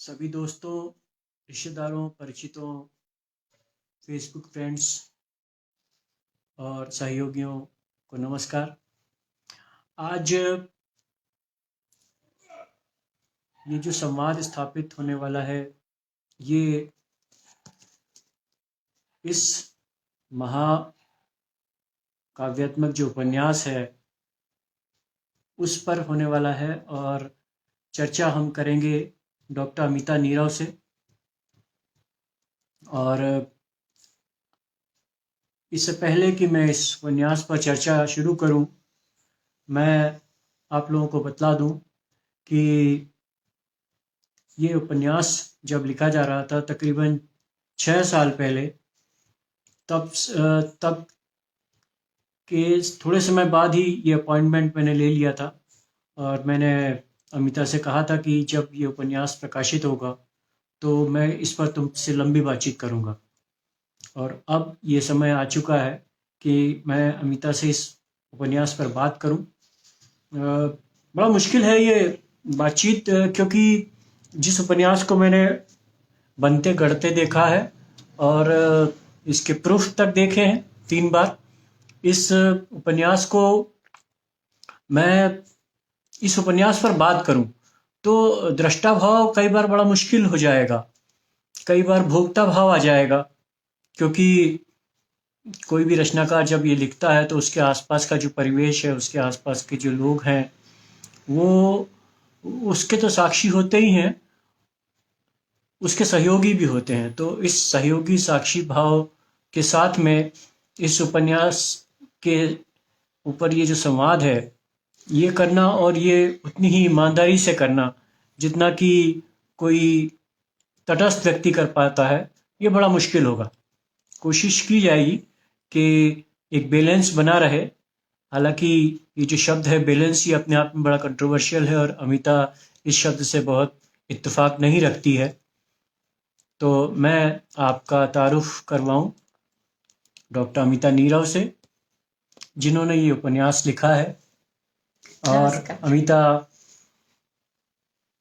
सभी दोस्तों, रिश्तेदारों, परिचितों, फेसबुक फ्रेंड्स और सहयोगियों को नमस्कार। आज ये जो संवाद स्थापित होने वाला है, ये इस महाकाव्यात्मक जो उपन्यास है उस पर होने वाला है और चर्चा हम करेंगे डॉक्टर अमिता नीरव से। और इससे पहले कि मैं इस उपन्यास पर चर्चा शुरू करूं, मैं आप लोगों को बतला दूं कि ये उपन्यास जब लिखा जा रहा था तकरीबन 6 साल पहले, तब के थोड़े समय बाद ही ये अपॉइंटमेंट मैंने ले लिया था और मैंने अमिता से कहा था कि जब ये उपन्यास प्रकाशित होगा तो मैं इस पर तुमसे लंबी बातचीत करूँगा। और अब ये समय आ चुका है कि मैं अमिता से इस उपन्यास पर बात करूं। बड़ा मुश्किल है ये बातचीत, क्योंकि जिस उपन्यास को मैंने बनते गढ़ते देखा है और इसके प्रूफ तक देखे हैं 3 बार, इस उपन्यास को मैं इस उपन्यास पर बात करूं तो दृष्टा भाव कई बार बड़ा मुश्किल हो जाएगा, कई बार भोक्ता भाव आ जाएगा, क्योंकि कोई भी रचनाकार जब ये लिखता है तो उसके आसपास का जो परिवेश है, उसके आसपास के जो लोग हैं, वो उसके तो साक्षी होते ही हैं, उसके सहयोगी भी होते हैं। तो इस सहयोगी साक्षी भाव के साथ में इस उपन्यास के ऊपर ये जो संवाद है ये करना, और ये उतनी ही ईमानदारी से करना जितना कि कोई तटस्थ व्यक्ति कर पाता है, ये बड़ा मुश्किल होगा। कोशिश की जाएगी कि एक बैलेंस बना रहे। हालांकि ये जो शब्द है बैलेंस, ये अपने आप में बड़ा कंट्रोवर्शियल है और अमिता इस शब्द से बहुत इत्तेफाक नहीं रखती है। तो मैं आपका तारुफ करवाऊं डॉक्टर अमिता नीरव से, जिन्होंने ये उपन्यास लिखा है। और अमिता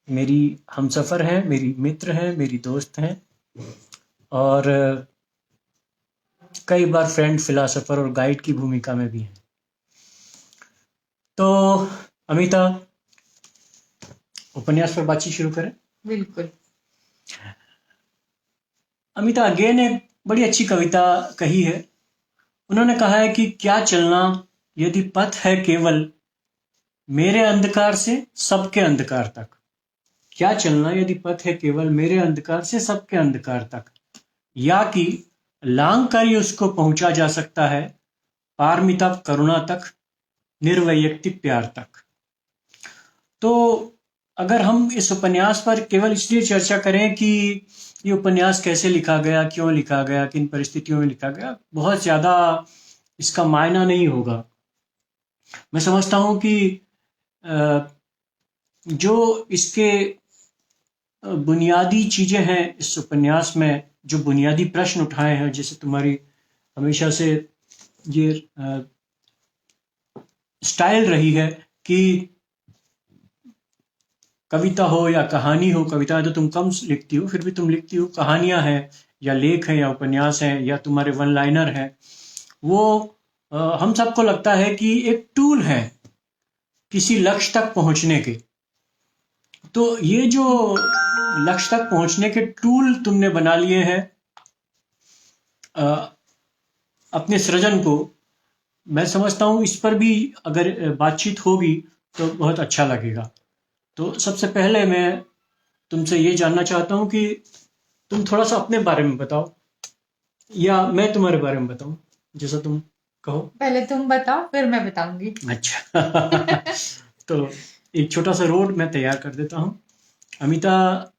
मेरी हमसफ़र हैं, मेरी मित्र हैं, मेरी दोस्त हैं और कई बार फ्रेंड, फिलोसोफर और गाइड की भूमिका में भी हैं। तो अमिता, उपन्यास पर बातचीत शुरू करें। बिल्कुल। अमिता अगे ने बड़ी अच्छी कविता कही है। उन्होंने कहा है कि क्या चलना यदि पथ है केवल मेरे अंधकार से सबके अंधकार तक। क्या चलना यदि पथ है केवल मेरे अंधकार से सबके अंधकार तक, या कि लांग कर ही उसको पहुंचा जा सकता है पारमिता करुणा तक, निर्वैयक्तिक प्यार तक। तो अगर हम इस उपन्यास पर केवल इसलिए चर्चा करें कि ये उपन्यास कैसे लिखा गया, क्यों लिखा गया, किन परिस्थितियों में लिखा गया, बहुत ज़्यादा इसका मायना नहीं होगा। मैं समझता हूँ कि जो इसके बुनियादी चीज़ें हैं इस उपन्यास में, जो बुनियादी प्रश्न उठाए हैं, जैसे तुम्हारी हमेशा से ये स्टाइल रही है कि कविता हो या कहानी हो, कविताएं तो तुम कम लिखती हो, फिर भी तुम लिखती हो, कहानियां हैं या लेख हैं या उपन्यास हैं या तुम्हारे वन लाइनर हैं, वो हम सबको लगता है कि एक टूल है किसी लक्ष्य तक पहुंचने के। तो ये जो लक्ष्य तक पहुंचने के टूल तुमने बना लिए हैं अपने सृजन को, मैं समझता हूँ इस पर भी अगर बातचीत होगी तो बहुत अच्छा लगेगा। तो सबसे पहले मैं तुमसे ये जानना चाहता हूँ कि तुम थोड़ा सा अपने बारे में बताओ, या मैं तुम्हारे बारे में बताऊं, जैसा तुम कहो। पहले तुम बताओ फिर मैं बताऊंगी। अच्छा तो एक छोटा सा रोड मैं तैयार कर देता हूँ। अमिता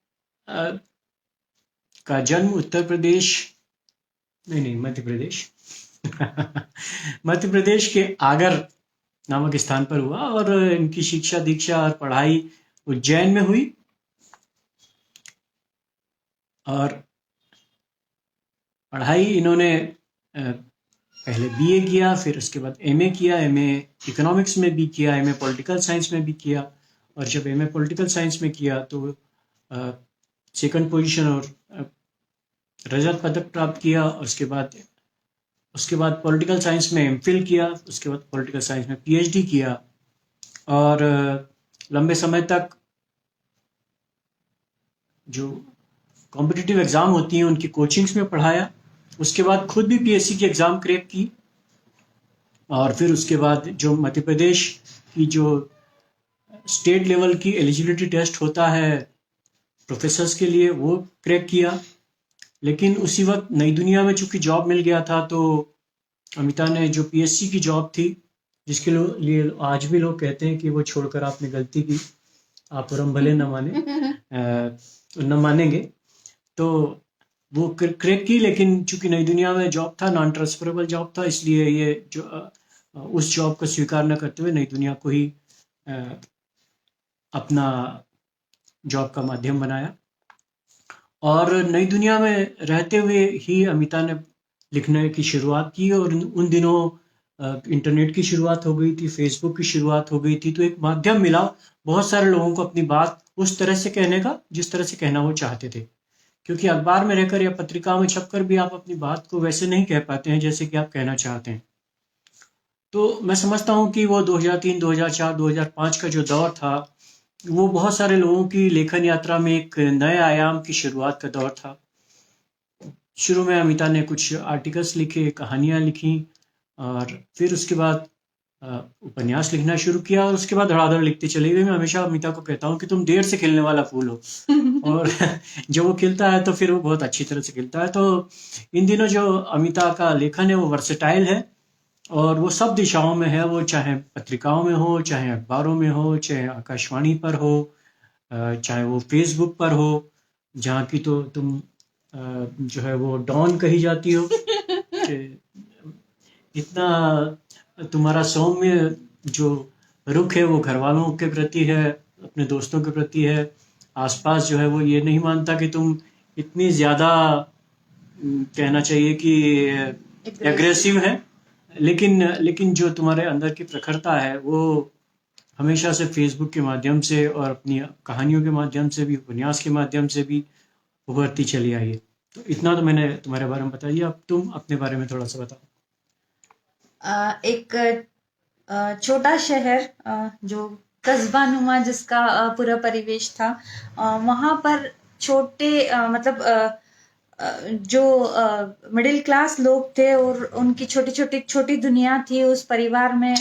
का जन्म उत्तर प्रदेश, नहीं, मध्य प्रदेश मध्य प्रदेश के आगर नामक स्थान पर हुआ और इनकी शिक्षा दीक्षा और पढ़ाई उज्जैन में हुई। और पढ़ाई इन्होंने पहले बीए किया, फिर उसके बाद एमए किया, एमए इकोनॉमिक्स में भी किया, एमए पॉलिटिकल साइंस में भी किया। और जब एमए पॉलिटिकल साइंस में किया तो सेकंड पोजीशन और रजत पदक प्राप्त किया। उसके बाद पॉलिटिकल साइंस में एमफिल किया, उसके बाद पॉलिटिकल साइंस में पीएचडी किया और लंबे समय तक जो कॉम्पिटिटिव एग्ज़ाम होती हैं उनकी कोचिंग्स में पढ़ाया। उसके बाद खुद भी पीएससी की एग्ज़ाम क्रैक की और फिर उसके बाद जो मध्य प्रदेश की जो स्टेट लेवल की एलिजिबिलिटी टेस्ट होता है प्रोफेसर्स के लिए, वो क्रैक किया। लेकिन उसी वक्त नई दुनिया में चूंकि जॉब मिल गया था, तो अमिता ने जो पीएससी की जॉब थी, जिसके लिए आज भी लोग कहते हैं कि वो छोड़कर आपने गलती की, आप और हम भले न मानेंगे, तो वो क्रैक की। लेकिन चूंकि नई दुनिया में जॉब था, नॉन ट्रांसफरेबल जॉब था, इसलिए ये जो उस जॉब को स्वीकार न करते हुए नई दुनिया को ही अपना जॉब का माध्यम बनाया। और नई दुनिया में रहते हुए ही अमिता ने लिखने की शुरुआत की और उन दिनों इंटरनेट की शुरुआत हो गई थी, फेसबुक की शुरुआत हो गई थी, तो एक माध्यम मिला बहुत सारे लोगों को अपनी बात उस तरह से कहने का जिस तरह से कहना वो चाहते थे। क्योंकि अखबार में रहकर या पत्रिका में छपकर भी आप अपनी बात को वैसे नहीं कह पाते हैं जैसे कि आप कहना चाहते हैं। तो मैं समझता हूँ कि वो 2003, 2004, 2005 का जो दौर था, वो बहुत सारे लोगों की लेखन यात्रा में एक नए आयाम की शुरुआत का दौर था। शुरू में अमिता ने कुछ आर्टिकल्स लिखे, कहानियाँ लिखी और फिर उसके बाद उपन्यास लिखना शुरू किया और उसके बाद धड़ाधड़ लिखती चली गई। मैं हमेशा अमिता को कहता हूँ कि तुम देर से खिलने वाला फूल हो और जब वो खिलता है तो फिर वो बहुत अच्छी तरह से खिलता है। तो इन दिनों जो अमिता का लेखन है वो वर्सेटाइल है और वो सब दिशाओं में है। वो चाहे पत्रिकाओं में हो, चाहे अखबारों में हो, चाहे आकाशवाणी पर हो, चाहे वो फेसबुक पर हो, जहाँ की तो तुम जो है वो डॉन कही जाती हो कि इतना तुम्हारा सौम्य जो रुख है वो घर वालों के प्रति है, अपने दोस्तों के प्रति है, आसपास जो है वो ये नहीं मानता कि तुम इतनी ज़्यादा कहना चाहिए कि एग्रेसिव है। लेकिन जो तुम्हारे अंदर की प्रखरता है वो हमेशा से फेसबुक के माध्यम से और अपनी कहानियों के माध्यम से भी, उपन्यास के माध्यम से भी उभरती चली आई है। तो इतना तो मैंने तुम्हारे बारे में बताया, अब तुम अपने बारे में थोड़ा सा बताओ। एक छोटा शहर जो कस्बा नुमा जिसका पूरा परिवेश था, वहाँ पर छोटे मतलब जो मिडिल क्लास लोग थे और उनकी छोटी दुनिया थी, उस परिवार में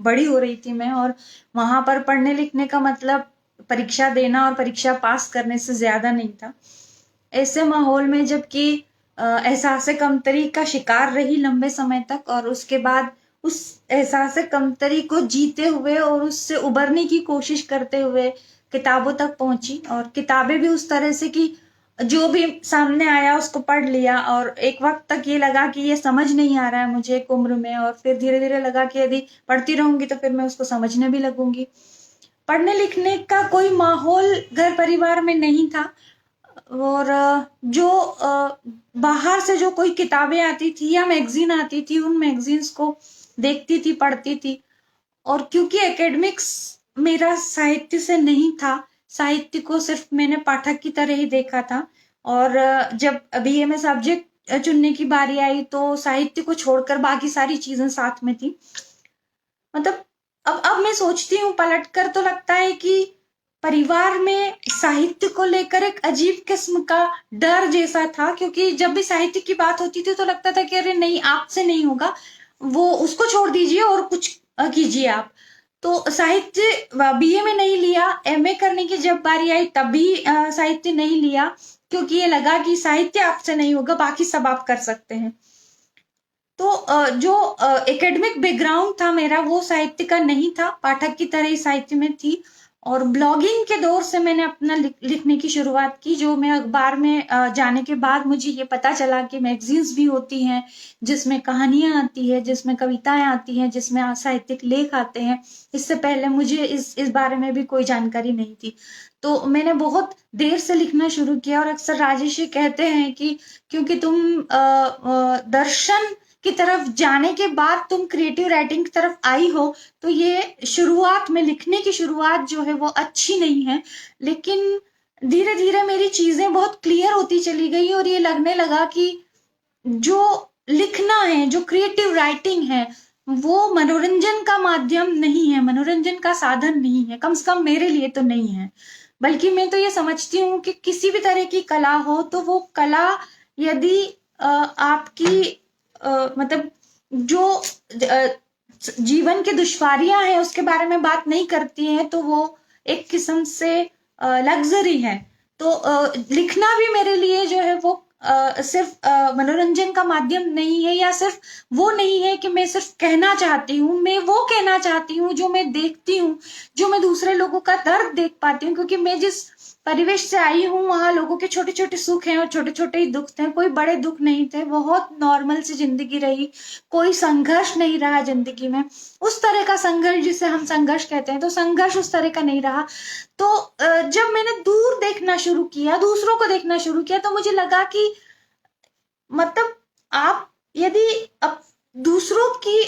बड़ी हो रही थी मैं। और वहाँ पर पढ़ने लिखने का मतलब परीक्षा देना और परीक्षा पास करने से ज्यादा नहीं था। ऐसे माहौल में जबकि एहसास कमतरी का शिकार रही लंबे समय तक, और उसके बाद उस एहसास कमतरी को जीते हुए और उससे उबरने की कोशिश करते हुए किताबों तक पहुंची। और किताबें भी उस तरह से कि जो भी सामने आया उसको पढ़ लिया, और एक वक्त तक ये लगा कि ये समझ नहीं आ रहा है मुझे एक उम्र में, और फिर धीरे धीरे लगा कि यदि पढ़ती रहूंगी तो फिर मैं उसको समझने भी लगूंगी। पढ़ने लिखने का कोई माहौल घर परिवार में नहीं था, और जो बाहर से जो कोई किताबें आती थी या मैगजीन आती थी, उन मैगजीन्स को देखती थी, पढ़ती थी। और क्योंकि एकेडमिक्स मेरा साहित्य से नहीं था, साहित्य को सिर्फ मैंने पाठक की तरह ही देखा था, और जब बीए में सब्जेक्ट चुनने की बारी आई तो साहित्य को छोड़कर बाकी सारी चीजें साथ में थी। मतलब अब मैं सोचती हूँ पलट कर, तो लगता है कि परिवार में साहित्य को लेकर एक अजीब किस्म का डर जैसा था, क्योंकि जब भी साहित्य की बात होती थी तो लगता था कि अरे नहीं, आपसे नहीं होगा, वो उसको छोड़ दीजिए और कुछ कीजिए आप। तो साहित्य बीए में नहीं लिया, एमए करने की जब बारी आई तब भी साहित्य नहीं लिया, क्योंकि ये लगा कि साहित्य आपसे नहीं होगा, बाकी सब आप कर सकते हैं। तो जो एकेडमिक बैकग्राउंड था मेरा वो साहित्य का नहीं था, पाठक की तरह ही साहित्य में थी। और ब्लॉगिंग के दौर से मैंने अपना लिखने की शुरुआत की, जो मैं अखबार में जाने के बाद मुझे ये पता चला कि मैगजीन्स भी होती हैं जिसमें कहानियां आती है, जिसमें कविताएं आती हैं, जिसमें साहित्यिक लेख आते हैं। इससे पहले मुझे इस बारे में भी कोई जानकारी नहीं थी। तो मैंने बहुत देर से लिखना शुरू किया, और अक्सर राजेश जी कहते हैं कि क्योंकि तुम दर्शन की तरफ जाने के बाद तुम क्रिएटिव राइटिंग की तरफ आई हो, तो ये शुरुआत में लिखने की शुरुआत जो है वो अच्छी नहीं है। लेकिन धीरे धीरे मेरी चीजें बहुत क्लियर होती चली गई और ये लगने लगा कि जो लिखना है, जो क्रिएटिव राइटिंग है, वो मनोरंजन का माध्यम नहीं है, मनोरंजन का साधन नहीं है, कम से कम मेरे लिए तो नहीं है। बल्कि मैं तो ये समझती हूँ कि किसी भी तरह की कला हो तो वो कला यदि आपकी मतलब जो जीवन की दुश्वारियां हैं उसके बारे में बात नहीं करती हैं तो वो एक किस्म से लग्जरी है। तो लिखना भी मेरे लिए जो है वो सिर्फ मनोरंजन का माध्यम नहीं है, या सिर्फ वो नहीं है कि मैं सिर्फ कहना चाहती हूँ, मैं वो कहना चाहती हूँ जो मैं देखती हूँ, जो मैं दूसरे लोगों का दर्द देख पाती हूँ, क्योंकि मैं जिस परिवेश से आई हूँ वहां लोगों के छोटे छोटे सुख हैं और छोटे छोटे ही दुख थे, कोई बड़े दुख नहीं थे, बहुत नॉर्मल सी जिंदगी रही, कोई संघर्ष नहीं रहा जिंदगी में, उस तरह का संघर्ष जिसे हम संघर्ष कहते हैं, तो संघर्ष उस तरह का नहीं रहा। तो जब मैंने दूर देखना शुरू किया, दूसरों को देखना शुरू किया, तो मुझे लगा कि मतलब आप यदि दूसरों की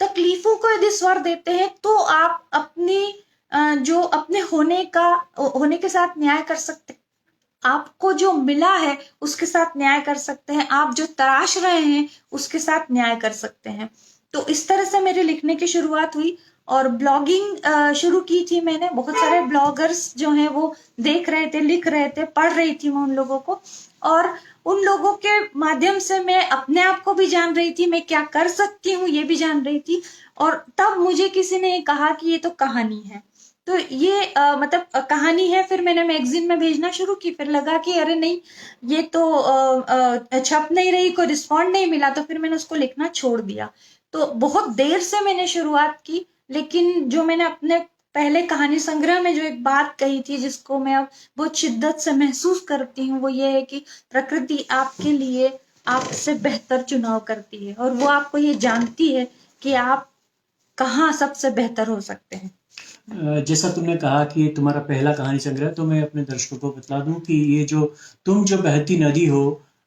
तकलीफों को यदि स्वर देते हैं तो आप अपनी जो अपने होने के साथ न्याय कर सकते, आपको जो मिला है उसके साथ न्याय कर सकते हैं, आप जो तराश रहे हैं उसके साथ न्याय कर सकते हैं। तो इस तरह से मेरे लिखने की शुरुआत हुई और ब्लॉगिंग शुरू की थी मैंने। बहुत सारे ब्लॉगर्स जो हैं वो देख रहे थे, लिख रहे थे, पढ़ रही थी मैं उन लोगों को, और उन लोगों के माध्यम से मैं अपने आप को भी जान रही थी, मैं क्या कर सकती हूँ ये भी जान रही थी। और तब मुझे किसी ने कहा कि ये तो कहानी है, तो ये मतलब कहानी है। फिर मैंने मैगजीन में भेजना शुरू की, फिर लगा कि अरे नहीं, ये तो छप नहीं रही, कोई रिस्पॉन्ड नहीं मिला, तो फिर मैंने उसको लिखना छोड़ दिया। तो बहुत देर से मैंने शुरुआत की, लेकिन जो मैंने अपने पहले कहानी संग्रह में जो एक बात कही थी जिसको मैं अब बहुत शिद्दत से महसूस करती हूँ, वो ये है कि प्रकृति आपके लिए आपसे बेहतर चुनाव करती है और वो आपको ये जानती है कि आप कहाँ सबसे बेहतर हो सकते हैं। जैसा तुमने कहा कि ये तुम्हारा पहला कहानी संग्रह, तो मैं अपने दर्शकों को बता दूं कि ये जो तुम जो बहती नदी हो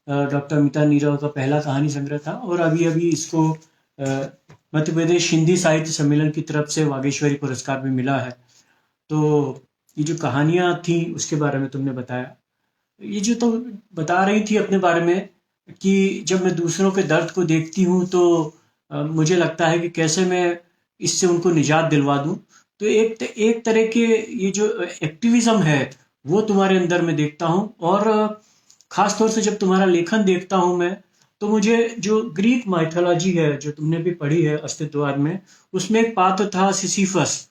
डॉक्टर अमिता नीरव का पहला कहानी संग्रह था, और अभी अभी इसको मध्य प्रदेश हिंदी साहित्य सम्मेलन की तरफ से वागीश्वरी पुरस्कार भी मिला है। तो ये जो कहानियाँ थी उसके बारे में तुमने बताया, ये जो तुम बता रही थी अपने बारे में कि जब मैं दूसरों के दर्द को देखती हूँ तो मुझे लगता है कि कैसे मैं इससे उनको निजात दिलवा दूँ। तो एक तरह के ये जो एक्टिविज्म है वो तुम्हारे अंदर मैं देखता हूँ, और ख़ास तौर से जब तुम्हारा लेखन देखता हूँ मैं, तो मुझे जो ग्रीक माइथोलॉजी है जो तुमने भी पढ़ी है अस्तित्ववाद में, उसमें एक पात्र था सिसिफस,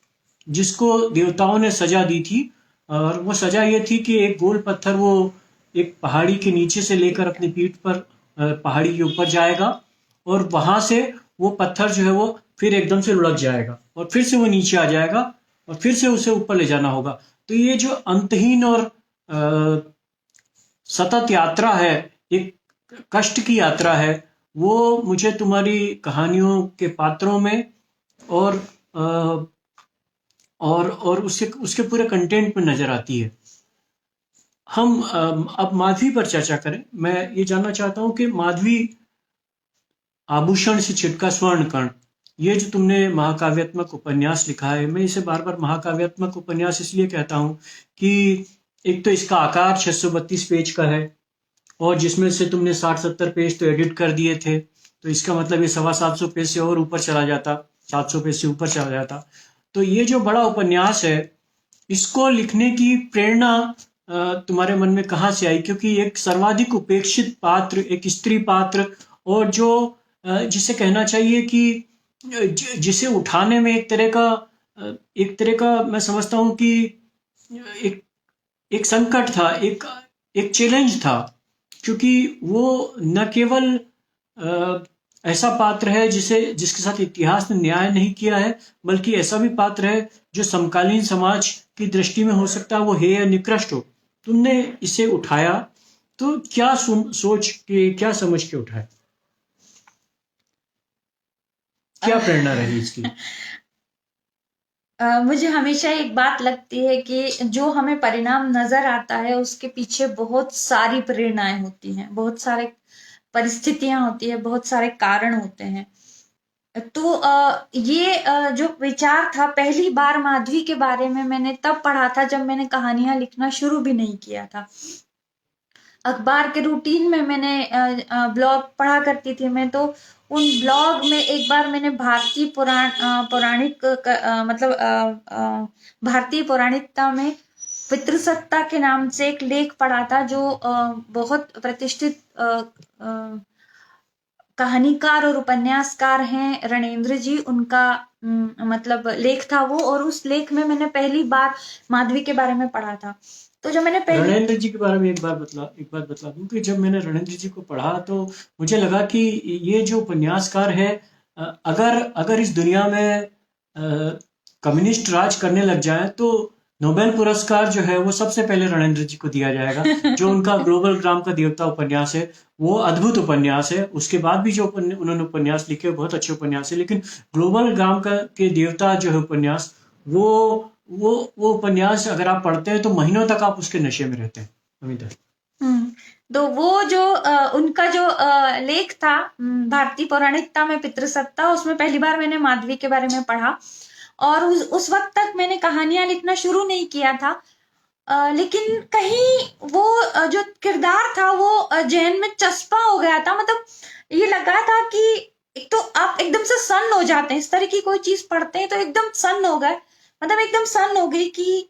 जिसको देवताओं ने सजा दी थी। और वो सजा ये थी कि एक गोल पत्थर वो एक पहाड़ी के नीचे से लेकर अपनी पीठ पर पहाड़ी के ऊपर जाएगा, और वहां से वो पत्थर जो है वो फिर एकदम से लुढ़क जाएगा और फिर से वो नीचे आ जाएगा और फिर से उसे ऊपर ले जाना होगा। तो ये जो अंतहीन और सतत यात्रा है, एक कष्ट की यात्रा है, वो मुझे तुम्हारी कहानियों के पात्रों में और उसके उसके पूरे कंटेंट में नजर आती है। हम अब माधवी पर चर्चा करें। मैं ये जानना चाहता हूँ कि माधवी आभूषण से छिटका स्वर्ण कण, ये जो तुमने महाकाव्यात्मक उपन्यास लिखा है, मैं इसे बार बार महाकाव्यात्मक उपन्यास इसलिए कहता हूँ कि एक तो इसका आकार 632 पेज का है, और जिसमें से तुमने 60-70 पेज तो एडिट कर दिए थे, तो इसका मतलब ये 750 पेज से और ऊपर चला जाता, 700 पेज से ऊपर चला जाता। तो ये जो बड़ा उपन्यास है, इसको लिखने की प्रेरणा तुम्हारे मन में कहाँ से आई? क्योंकि एक सर्वाधिक उपेक्षित पात्र, एक स्त्री पात्र, और जो जिसे कहना चाहिए कि जिसे उठाने में एक तरह का मैं समझता हूँ कि एक एक संकट था, एक चैलेंज था, क्योंकि वो न केवल ऐसा पात्र है जिसके साथ इतिहास ने न्याय नहीं किया है, बल्कि ऐसा भी पात्र है जो समकालीन समाज की दृष्टि में हो सकता है वो हे या निकृष्ट हो। तुमने इसे उठाया तो क्या सोच के, क्या समझ के उठाया? क्या प्रेरणा रही इसकी? मुझे हमेशा एक बात लगती है कि जो हमें परिणाम नजर आता है उसके पीछे बहुत सारी प्रेरणाएं होती हैं, बहुत सारे परिस्थितियां होती है, बहुत सारे कारण होते हैं। तो ये जो विचार था पहली बार माधवी के बारे में मैंने तब पढ़ा था जब मैंने कहानियां लिखना शुरू भी नहीं किया था। अखबार के रूटीन में मैंने ब्लॉग पढ़ा करती थी मैं, तो उन ब्लॉग में एक बार मैंने भारतीय पौराणिक मतलब भारतीय पौराणिकता में पितृसत्ता के नाम से एक लेख पढ़ा था, जो बहुत प्रतिष्ठित कहानीकार और उपन्यासकार हैं रणेंद्र जी, उनका मतलब लेख था वो, और उस लेख में मैंने पहली बार माधवी के बारे में पढ़ा था। तो जब मैंने पहली रणेंद्र जी के बारे में एक बात बतला दूं कि जब मैंने रणेंद्र जी को पढ़ा तो मुझे लगा कि ये जो उपन्यासकार है, अगर अगर इस दुनिया में कम्युनिस्ट राज करने लग जाए तो नोबेल पुरस्कार जो है वो सबसे पहले रणेंद्र जी को दिया जाएगा। जो उनका ग्लोबल ग्राम का देवता उपन्यास है वो अद्भुत उपन्यास है। उसके बाद भी जो उन्होंने उपन्यास लिखे बहुत अच्छे उपन्यास है, लेकिन ग्लोबल ग्राम का के देवता जो है उपन्यास, वो वो उपन्यास अगर आप पढ़ते हैं तो महीनों तक आप उसके नशे में रहते हैं अमिता। हम्म, तो वो जो उनका जो लेख था भारतीय पौराणिकता में पितृसत्ता, उसमें पहली बार मैंने माधवी के बारे में पढ़ा, और उस वक्त तक मैंने कहानियां लिखना शुरू नहीं किया था। लेकिन कहीं वो जो किरदार था वो जहन में चस्पा हो गया था। मतलब ये लगा था कि एक तो आप एकदम से सन्न हो जाते हैं, इस तरह की कोई चीज पढ़ते हैं तो एकदम सन्न हो गए, मतलब एकदम सन्न हो गई कि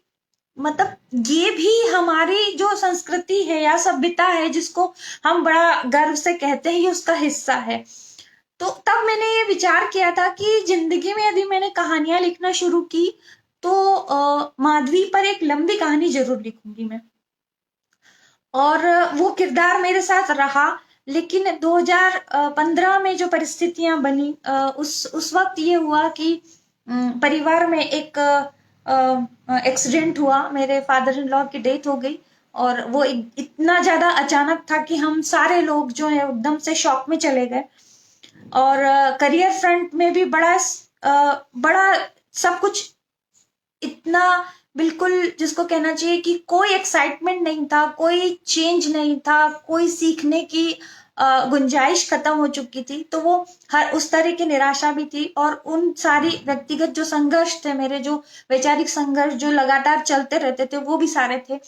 मतलब ये भी हमारी जो संस्कृति है या सभ्यता है जिसको हम बड़ा गर्व से कहते हैं, ये उसका हिस्सा है। तो तब मैंने ये विचार किया था कि जिंदगी में यदि मैंने कहानियां लिखना शुरू की तो माधवी पर एक लंबी कहानी जरूर लिखूंगी मैं, और वो किरदार मेरे साथ रहा। लेकिन 2015 में जो परिस्थितियां बनी, उस वक्त ये हुआ कि परिवार में एक एक्सीडेंट हुआ, मेरे फादर इन लॉ की डेथ हो गई, और वो इतना ज्यादा अचानक था कि हम सारे लोग जो है एकदम से शॉक में चले गए। और करियर फ्रंट में भी बड़ा सब कुछ इतना बिल्कुल जिसको कहना चाहिए कि कोई एक्साइटमेंट नहीं था, कोई चेंज नहीं था, कोई सीखने की गुंजाइश खत्म हो चुकी थी। तो वो हर उस तरह की निराशा भी थी, और उन सारी व्यक्तिगत जो संघर्ष थे मेरे, जो वैचारिक संघर्ष जो लगातार चलते रहते थे, वो भी सारे थे।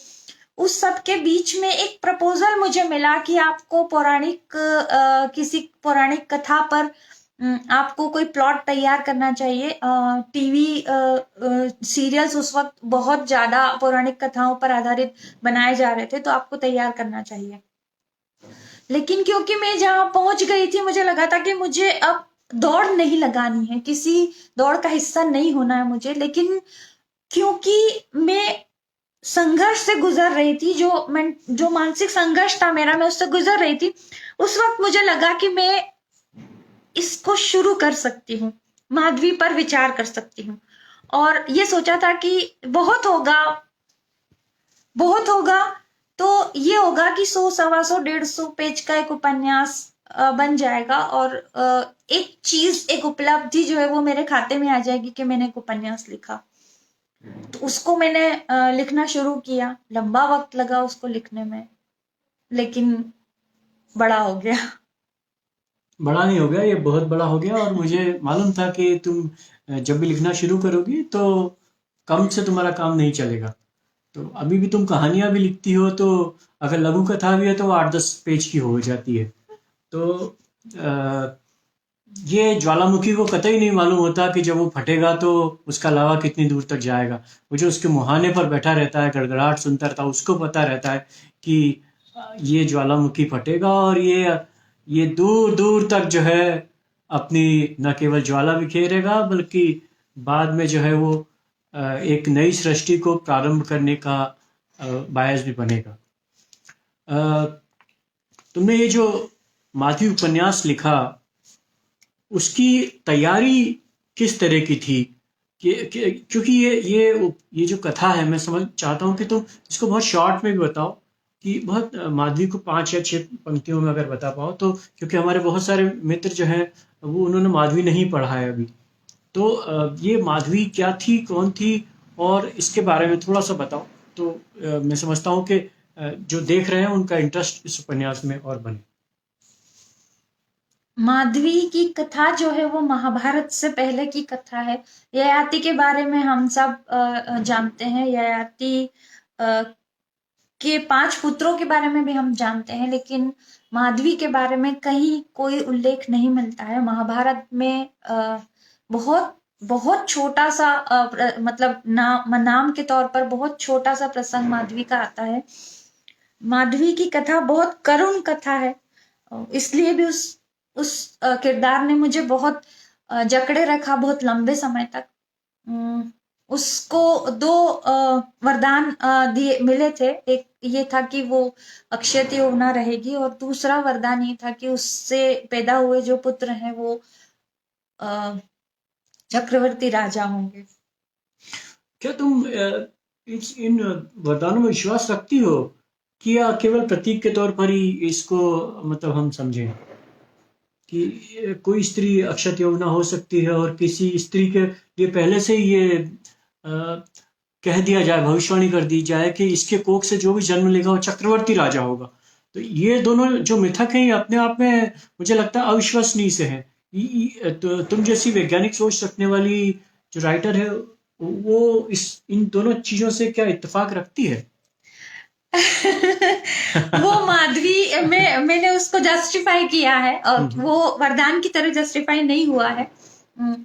उस सब के बीच में एक प्रपोजल मुझे मिला कि आपको किसी पौराणिक कथा पर आपको कोई प्लॉट तैयार करना चाहिए। टीवी सीरियल्स उस वक्त बहुत ज्यादा पौराणिक कथाओं पर आधारित बनाए जा रहे थे, तो आपको तैयार करना चाहिए। लेकिन क्योंकि मैं जहां पहुंच गई थी, मुझे लगा था कि मुझे अब दौड़ नहीं लगानी है, किसी दौड़ का हिस्सा नहीं होना है मुझे। लेकिन क्योंकि मैं संघर्ष से गुजर रही थी, जो मानसिक संघर्ष था मेरा, मैं उससे गुजर रही थी, उस वक्त मुझे लगा कि मैं इसको शुरू कर सकती हूँ, माधवी पर विचार कर सकती हूँ। और ये सोचा था कि बहुत होगा, बहुत होगा तो ये होगा कि 100, 125, 150 पेज का एक उपन्यास बन जाएगा, और एक चीज, एक उपलब्धि जो है वो मेरे खाते में आ जाएगी कि मैंने एक उपन्यास लिखा। तो उसको मैंने लिखना शुरू किया। लंबा वक्त लगा उसको लिखने में, लेकिन बड़ा हो गया। बड़ा नहीं हो गया, ये बहुत बड़ा हो गया। और मुझे मालूम था कि तुम जब भी लिखना शुरू करोगी तो कम से तुम्हारा काम नहीं चलेगा। तो अभी भी तुम कहानियां भी लिखती हो, तो अगर लघु कथा भी है तो वो 8-10 पेज की हो जाती है। तो ये ज्वालामुखी को कतई नहीं मालूम होता कि जब वो फटेगा तो उसका लावा कितनी दूर तक जाएगा। वो जो उसके मुहाने पर बैठा रहता है, गड़गड़ाहट सुनता रहता है, उसको पता रहता है कि ये ज्वालामुखी फटेगा और ये दूर दूर तक जो है अपनी न केवल ज्वाला बिखेरेगा, बल्कि बाद में जो है वो एक नई सृष्टि को प्रारंभ करने का बायस भी बनेगा। तुमने ये जो माधवी उपन्यास लिखा, उसकी तैयारी किस तरह की थी? क्योंकि ये जो कथा है, मैं समझ चाहता हूँ कि तुम इसको बहुत शॉर्ट में भी बताओ, कि बहुत माधवी को 5 या 6 पंक्तियों में अगर बता पाओ तो। क्योंकि हमारे बहुत सारे मित्र जो हैं वो उन्होंने माधवी नहीं पढ़ा है अभी। तो ये माधवी क्या थी, कौन थी, और इसके बारे में थोड़ा सा बताओ तो मैं समझता हूँ कि जो देख रहे हैं उनका इंटरेस्ट इस उपन्यास में और बने। माधवी की कथा जो है वो महाभारत से पहले की कथा है। ययाति के बारे में हम सब जानते हैं। ययाति के 5 पुत्रों के बारे में भी हम जानते हैं, लेकिन माधवी के बारे में कहीं कोई उल्लेख नहीं मिलता है। महाभारत में बहुत बहुत छोटा सा मतलब नाम के तौर पर बहुत छोटा सा प्रसंग माधवी का आता है। माधवी की कथा बहुत करुण कथा है, इसलिए भी उस किरदार ने मुझे बहुत जकड़े रखा बहुत लंबे समय तक। उसको 2 वरदान दिए मिले थे। एक ये था कि वो अक्षय यौवना रहेगी, और दूसरा वरदान ये था कि उससे पैदा हुए जो पुत्र हैं वो चक्रवर्ती राजा होंगे। क्या तुम इन वरदानों में विश्वास रखती हो, कि या केवल प्रतीक के तौर पर ही इसको मतलब हम समझें कि कोई स्त्री अक्षत यौवना हो सकती है और किसी स्त्री के लिए पहले से ही ये कह दिया जाए, भविष्यवाणी कर दी जाए कि इसके कोख से जो भी जन्म लेगा वो चक्रवर्ती राजा होगा। तो ये दोनों जो मिथक हैं ये अपने आप में मुझे लगता है अविश्वसनीय से है। तो तुम जैसी वैज्ञानिक सोच रखने वाली जो राइटर है वो इन दोनों चीजों से क्या इत्तेफाक रखती है? वो माधवी में मैंने उसको जस्टिफाई किया है, और वो वरदान की तरह जस्टिफाई नहीं हुआ है।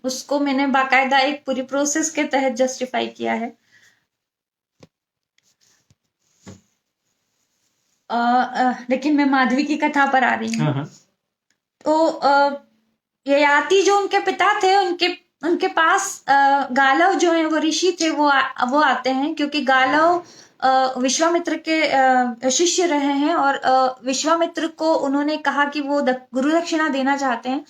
उसको मैंने बाकायदा एक पूरी प्रोसेस के तहत जस्टिफाई किया है। लेकिन मैं माधवी की कथा पर आ रही हूँ। तो ययाति जो उनके पिता थे, उनके पास गालव जो है वो ऋषि थे, वो आते हैं, क्योंकि गालव विश्वामित्र के शिष्य रहे हैं, और विश्वामित्र को उन्होंने कहा कि वो गुरु दक्षिणा देना चाहते हैं।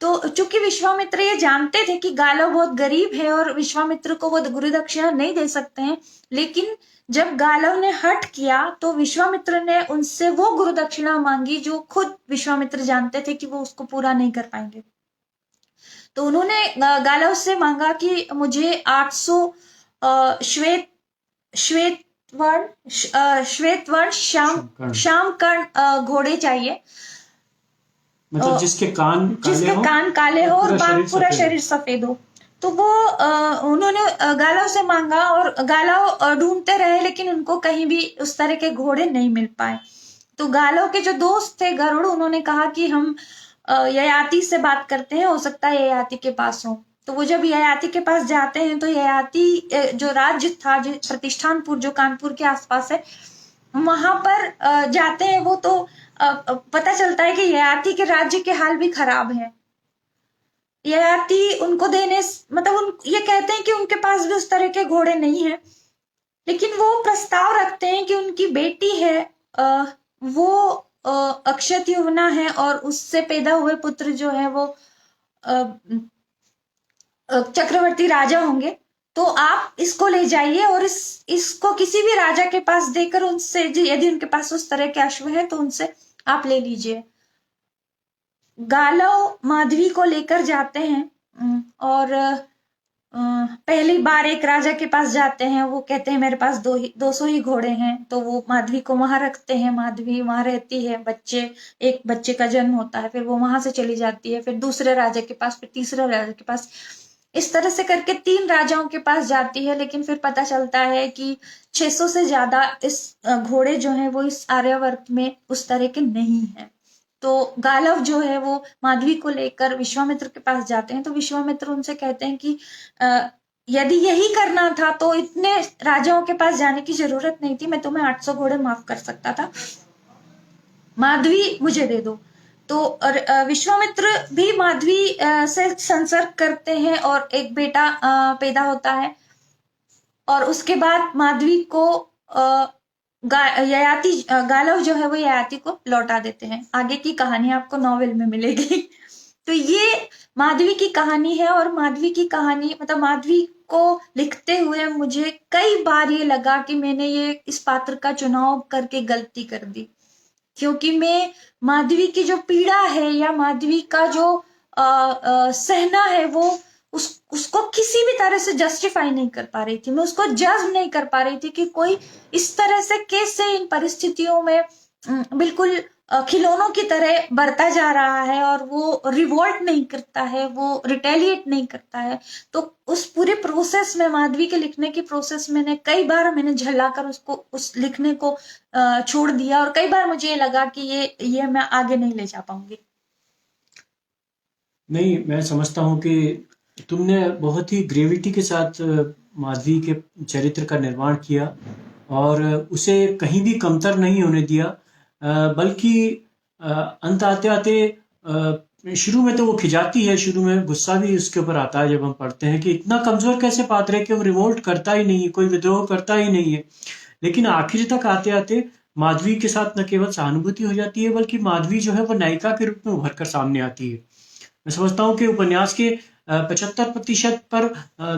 तो चूंकि विश्वामित्र ये जानते थे कि गालव बहुत गरीब है और विश्वामित्र को वो गुरु दक्षिणा नहीं दे सकते हैं, लेकिन जब गालव ने हठ किया तो विश्वामित्र ने उनसे वो गुरु दक्षिणा मांगी जो खुद विश्वामित्र जानते थे कि वो उसको पूरा नहीं कर पाएंगे। तो उन्होंने गालव से मांगा कि मुझे 800 श्वेत वर्ण श्याम कर्ण घोड़े चाहिए, मतलब जिसके कान काले हो और पूरा शरीर सफेद हो। तो वो उन्होंने गालव से मांगा, और गालव ढूंढते रहे, लेकिन उनको कहीं भी उस तरह के घोड़े नहीं मिल पाए। तो गालव के जो दोस्त थे गरुड़, उन्होंने कहा कि हम ययाति से बात करते हैं, हो सकता है ययाति के पास हो। तो वो जब ययाति के पास जाते हैं तो ययाति जो राज्य था, जो प्रतिष्ठानपुर जो कानपुर के आसपास है, वहां पर जाते हैं वो, तो पता चलता है कि ययाति के राज्य के हाल भी खराब है। ययाति उनको देने मतलब ये कहते हैं कि उनके पास भी उस तरह के घोड़े नहीं है, लेकिन वो प्रस्ताव रखते हैं कि उनकी बेटी है, वो अक्षत यौवना है, और उससे पैदा हुए पुत्र जो है वो चक्रवर्ती राजा होंगे। तो आप इसको ले जाइए और इसको किसी भी राजा के पास देकर उनसे, यदि उनके पास उस तरह के अश्व है तो उनसे आप ले लीजिए। गालव माधवी को लेकर जाते हैं, और पहली बार एक राजा के पास जाते हैं। वो कहते हैं मेरे पास 200 ही घोड़े हैं। तो वो माधवी को वहां रखते हैं, माधवी वहां रहती है, एक बच्चे का जन्म होता है, फिर वो वहां से चली जाती है, फिर दूसरे राजा के पास, फिर तीसरे राजा के पास, इस तरह से करके 3 राजाओं के पास जाती है। लेकिन फिर पता चलता है कि 600 से ज्यादा इस घोड़े जो हैं वो इस आर्यावर्त में उस तरह के नहीं है। तो गालव जो है वो माधवी को लेकर विश्वामित्र के पास जाते हैं। तो विश्वामित्र उनसे कहते हैं कि यदि यही करना था तो इतने राजाओं के पास जाने की जरूरत नहीं थी, मैं तुम्हें 800 घोड़े माफ कर सकता था, माधवी मुझे दे दो। तो विश्वामित्र भी माधवी से संसर्ग करते हैं, और एक बेटा पैदा होता है, और उसके बाद माधवी को गालव जो है वो ययाति को लौटा देते हैं। आगे की कहानी आपको नॉवेल में मिलेगी। तो ये माधवी की कहानी है, और माधवी की कहानी मतलब माधवी को लिखते हुए मुझे कई बार ये लगा कि मैंने इस पात्र का चुनाव करके गलती कर दी, क्योंकि मैं माधवी की जो पीड़ा है या माधवी का जो सहना है वो उसको किसी भी तरह से जस्टिफाई नहीं कर पा रही थी। मैं उसको जज नहीं कर पा रही थी कि कोई इस तरह से कैसे इन परिस्थितियों में बिल्कुल खिलौनों की तरह बढ़ता जा रहा है और वो रिवोल्ट नहीं करता है, वो रिटेलिएट नहीं करता है। तो उस पूरे प्रोसेस में, माधवी के लिखने की प्रोसेस में, कई बार मैंने झल्लाकर उसको, उस लिखने को छोड़ दिया, और कई बार मुझे ये लगा कि ये मैं आगे नहीं ले जा पाऊंगी। नहीं, मैं समझता हूँ कि तुमने बहुत ही ग्रेविटी के साथ माधवी के चरित्र का निर्माण किया और उसे कहीं भी कमतर नहीं होने दिया, बल्कि अंत आते आते शुरू में तो वो खिजाती है, शुरू में गुस्सा भी उसके ऊपर आता है जब हम पढ़ते हैं कि इतना कमजोर कैसे पात्र है कि वो रिवोल्ट करता ही नहीं है, कोई विद्रोह करता ही नहीं है। लेकिन आखिर तक आते आते माधवी के साथ न केवल सहानुभूति हो जाती है, बल्कि माधवी जो है वो नायिका के रूप में उभर कर सामने आती है। मैं समझता हूँ कि उपन्यास के 75% पर